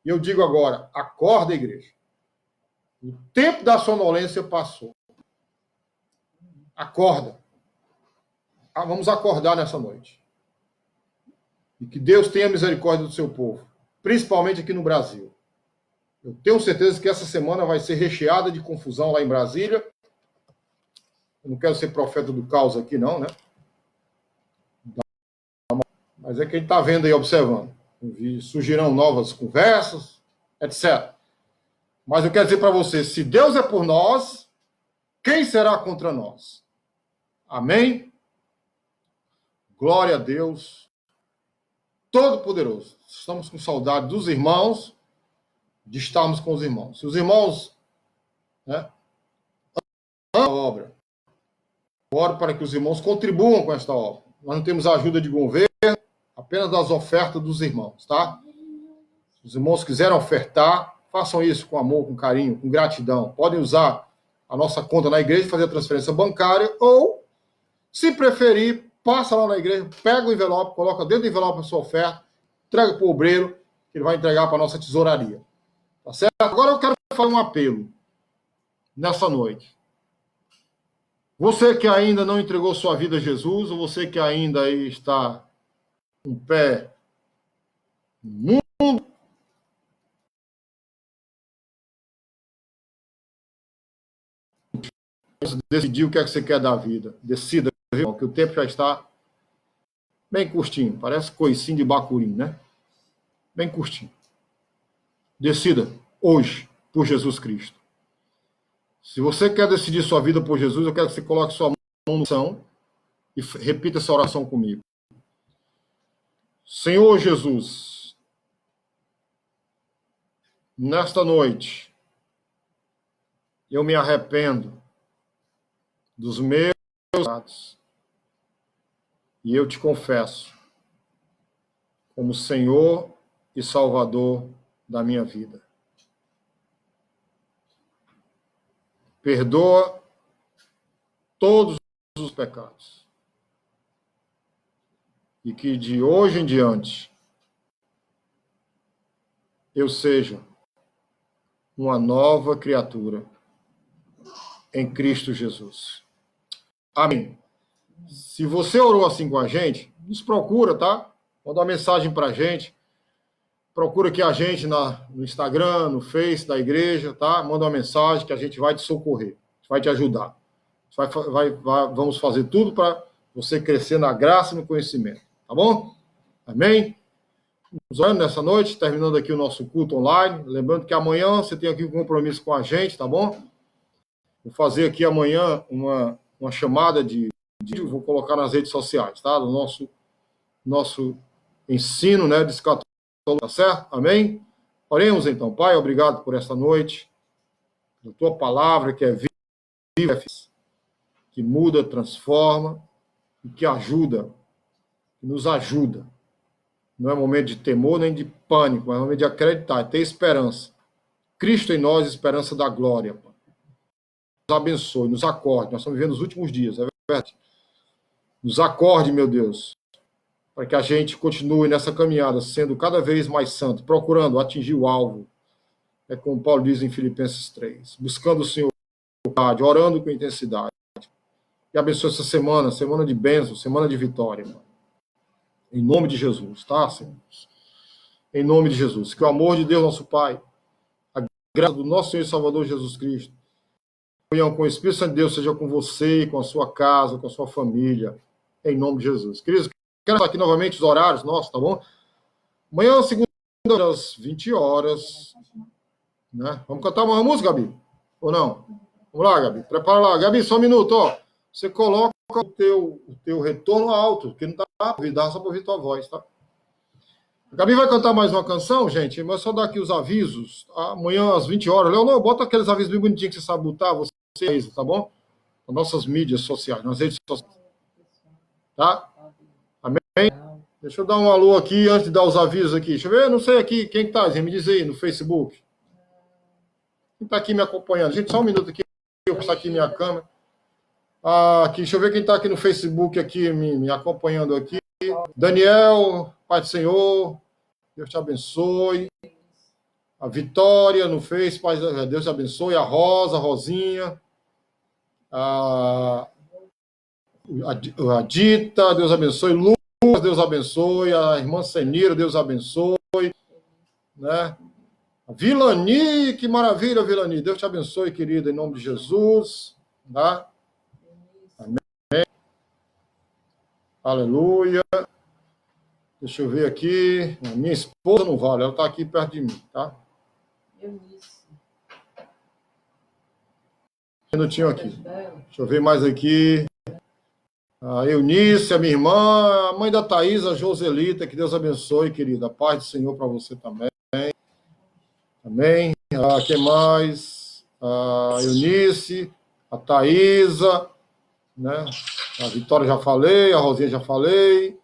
E eu digo agora, acorda, igreja. O tempo da sonolência passou. Acorda. Vamos acordar nessa noite. E que Deus tenha misericórdia do seu povo. Principalmente aqui no Brasil. Eu tenho certeza que essa semana vai ser recheada de confusão lá em Brasília. Eu não quero ser profeta do caos aqui, não, né? Mas é que a gente está vendo aí, observando. Surgirão novas conversas, etc. Mas eu quero dizer para você, se Deus é por nós, quem será contra nós? Amém? Glória a Deus. Todo-Poderoso. Estamos com saudade dos irmãos, de estarmos com os irmãos. Se os irmãos, né, amam a obra, oro para que os irmãos contribuam com esta obra. Nós não temos a ajuda de governo, apenas das ofertas dos irmãos, tá? Se os irmãos quiserem ofertar, façam isso com amor, com carinho, com gratidão. Podem usar a nossa conta na igreja, fazer a transferência bancária, ou, se preferir, passa lá na igreja, pega o envelope, coloca dentro do envelope a sua oferta, entrega para o obreiro, que ele vai entregar para a nossa tesouraria. Tá certo? Agora eu quero fazer um apelo nessa noite. Você que ainda não entregou sua vida a Jesus, ou você que ainda aí está com o pé no mundo, decidir o que é que você quer da vida. Decida, viu? Que o tempo já está Bem curtinho, parece coicinho de bacurim, né? Bem curtinho. Decida hoje por Jesus Cristo. Se você quer decidir sua vida por Jesus, eu quero que você coloque sua mão no chão e repita essa oração comigo. Senhor Jesus, nesta noite, eu me arrependo dos meus pecados e eu te confesso como Senhor e Salvador da minha vida. Perdoa todos os pecados. E que de hoje em diante eu seja uma nova criatura em Cristo Jesus. Amém. Se você orou assim com a gente, nos procura, tá? Manda uma mensagem pra gente. Procura aqui a gente no Instagram, no Face da igreja, tá? Manda uma mensagem que a gente vai te socorrer, a gente vai te ajudar. Vamos fazer tudo para você crescer na graça e no conhecimento, tá bom? Amém? Nos orando nessa noite, terminando aqui o nosso culto online. Lembrando que amanhã você tem aqui um compromisso com a gente, tá bom? Vou fazer aqui amanhã uma chamada de vídeo, vou colocar nas redes sociais, tá? Do nosso ensino, né, de escatologia, tá certo? Amém? Oremos então. Pai, obrigado por esta noite, pela tua palavra que é viva, que muda, transforma e que ajuda, que nos ajuda. Não é momento de temor nem de pânico, é momento de acreditar, ter esperança. Cristo em nós, esperança da glória. Pai. Nos abençoe, nos acorde. Nós estamos vivendo os últimos dias, é verdade. Nos acorde, meu Deus, para que a gente continue nessa caminhada, sendo cada vez mais santo, procurando atingir o alvo. É como Paulo diz em Filipenses 3. Buscando o Senhor, orando com intensidade. E abençoe essa semana, semana de bênção, semana de vitória. Pai. Em nome de Jesus, tá, Senhor? Em nome de Jesus. Que o amor de Deus, nosso Pai, a graça do nosso Senhor e Salvador Jesus Cristo, a comunhão com o Espírito Santo de Deus seja com você, com a sua casa, com a sua família, em nome de Jesus. Queridos, quero estar aqui novamente os horários nossos, tá bom? Amanhã, segunda, às 20 horas. Né? Vamos cantar uma música, Gabi? Ou não? Vamos lá, Gabi. Prepara lá. Gabi, só um minuto, ó. Você coloca o teu retorno alto, que não dá para ouvir, dá só para ouvir tua voz, tá? A Gabi vai cantar mais uma canção, gente, mas só dar aqui os avisos. Amanhã, às 20 horas. Leonor, bota aqueles avisos bem bonitinhos que você sabe botar, vocês, tá bom? Nas nossas mídias sociais, nas redes sociais. Tá? Amém? Deixa eu dar um alô aqui antes de dar os avisos aqui. Deixa eu ver, não sei aqui, quem que tá? Me diz aí, no Facebook. Quem tá aqui me acompanhando? Gente, só um minuto aqui, eu vou passar aqui minha câmera. Aqui, deixa eu ver quem está aqui no Facebook aqui, me acompanhando aqui. Daniel, Pai do Senhor, Deus te abençoe. A Vitória no Face, Pai, Deus te abençoe. A Rosa, a Rosinha. A Dita, Deus abençoe. Lucas, Deus abençoe. A irmã Senira, Deus abençoe. Né? A Vilani, que maravilha, Vilani. Deus te abençoe, querida, em nome de Jesus. Tá? Amém. Aleluia. Deixa eu ver aqui. A minha esposa não vale, ela está aqui perto de mim, tá? Eunice. Um minutinho aqui. Deixa eu ver mais aqui. A Eunice, a minha irmã, a mãe da Thaís, a Joselita, que Deus abençoe, querida. A paz do Senhor para você também. Amém. Quem mais? A Eunice, a Thaísa, né? A Vitória já falei, a Rosinha já falei.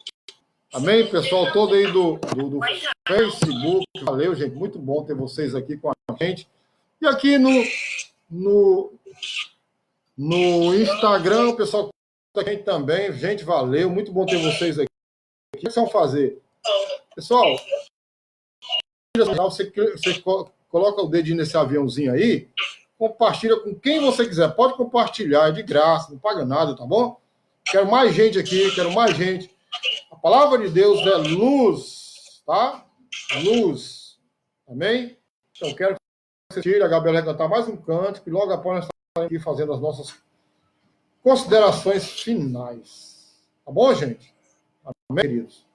Amém, pessoal todo aí do Facebook. Valeu, gente. Muito bom ter vocês aqui com a gente. E aqui no Instagram, o pessoal aqui também. Gente, valeu. Muito bom ter vocês aqui. O que vocês vão fazer? Pessoal, você coloca o dedinho nesse aviãozinho aí, compartilha com quem você quiser. Pode compartilhar, é de graça, não paga nada, tá bom? Quero mais gente aqui, quero mais gente. A palavra de Deus é luz, tá? Luz. Amém? Então, quero que você tire, a Gabriela vai cantar mais um canto, que logo após nós estamos aqui fazendo as nossas considerações finais. Tá bom, gente? queridos.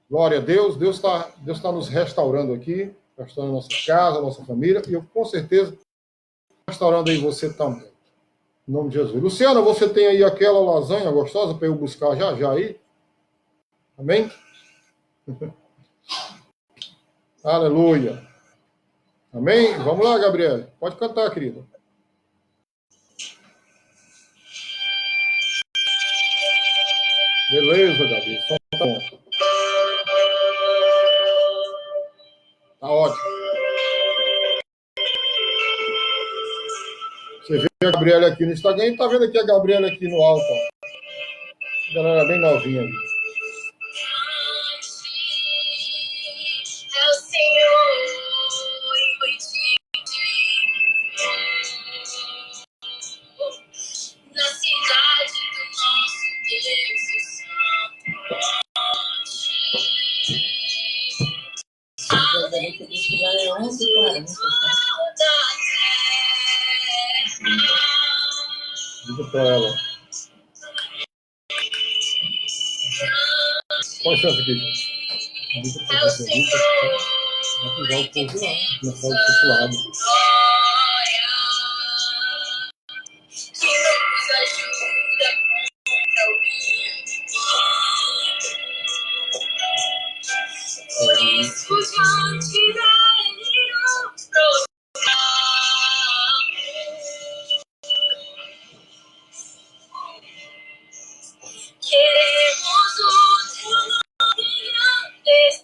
Glória a Deus. Deus tá nos restaurando aqui, restaurando a nossa casa, a nossa família, e eu com certeza restaurando aí você também. Em nome de Jesus. Luciana, você tem aí aquela lasanha gostosa para eu buscar já aí? Amém? Aleluia. Amém? Vamos lá, Gabriela. Pode cantar, querida. Beleza, Gabi. Som tá bom. Tá ótimo. Você vê a Gabriela aqui no Instagram e tá vendo aqui a Gabriela aqui no alto. A galera bem novinha ali. É o Senhor e contigo na cidade do nosso Deus, o Gostaria que já é 11h40, tá? Diga pra ela. Com licença aqui. Diga pra ela. Vai pisar o povo lá. Começar o circulado. Que nos ajuda contra o inimigo. Por isso, diante dele nos prostramos. Queremos o teu nome engrandecer.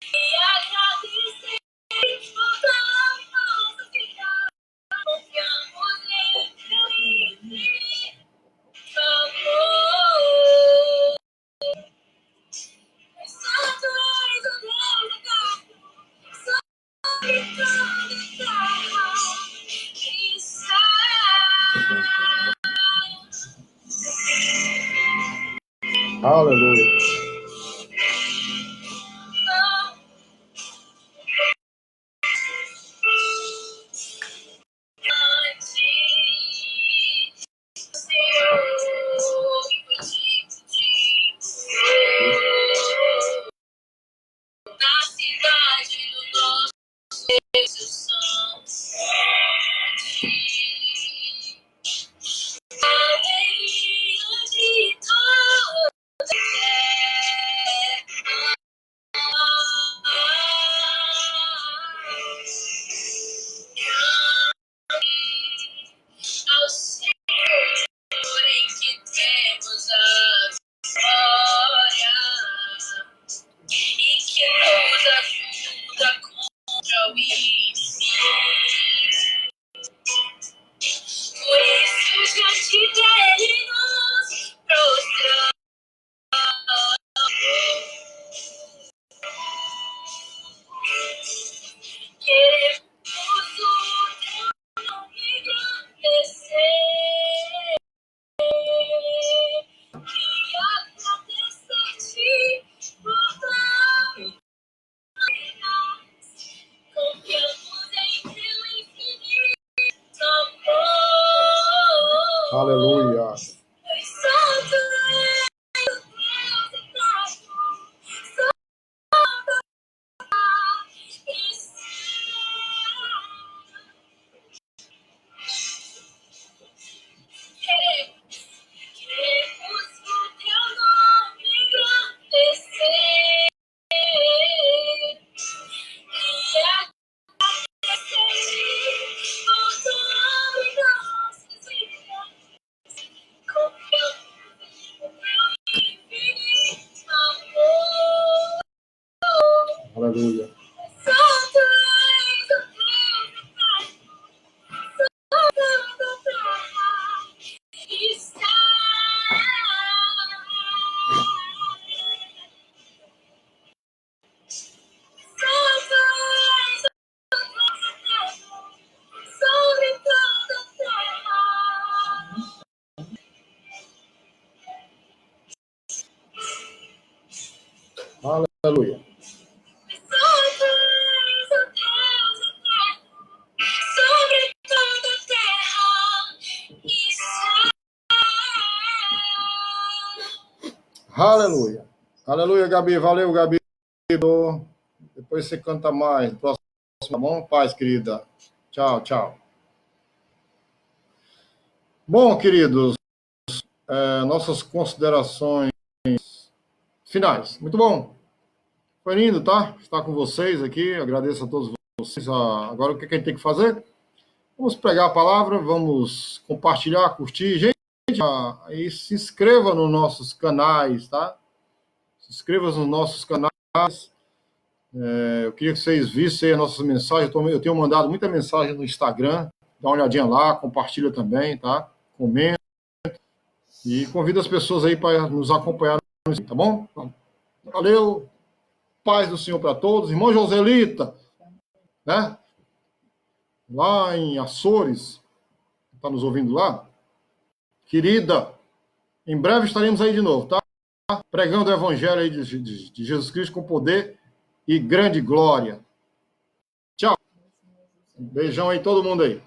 E agradecer por nossa vida. Confiamos em teu infinito amor. Santo és o Deus eterno, sobre toda terra está. Aleluia. Na cidade do nosso Deus, aleluia de toda ao Senhor em que temos a glória e que nos ajuda contra o inimigo. Por isso, diante dele nos prostramos. Queremos o teu nome engrandecer e agradecer-te por tua vida. Confiamos em teu infinito amor. Aleluia. Pois santo és o Deus eterno, e queremos o teu nome engrandecer e agradecer-te por tua nossa vida. Confiamos no teu infinito amor. Aleluia. Santo és o Deus eterno, sobre toda terra está. Santo és o Deus eterno, sobre toda terra. Aleluia. Santo és o Deus eterno, sobre toda terra está. Aleluia. Aleluia, Gabi. Valeu, Gabi. Depois você canta mais. Próximo, tá bom? Paz, querida. Tchau, tchau. Bom, queridos, nossas considerações finais. Muito bom. Foi lindo, tá? Estar com vocês aqui. Agradeço a todos vocês. Agora, o que a gente tem que fazer? Vamos pegar a palavra, vamos compartilhar, curtir. Gente, aí se inscreva nos nossos canais, tá? Se inscreva nos nossos canais. Eu queria que vocês vissem as nossas mensagens. Eu tenho mandado muita mensagem no Instagram. Dá uma olhadinha lá, compartilha também, tá? Comenta. E convida as pessoas aí para nos acompanhar, tá bom? Valeu. Paz do Senhor para todos. Irmão Joselita, né? Lá em Açores, está nos ouvindo lá? Querida, em breve estaremos aí de novo, tá? Pregando o evangelho aí de Jesus Cristo com poder e grande glória. Tchau. Um beijão aí todo mundo aí.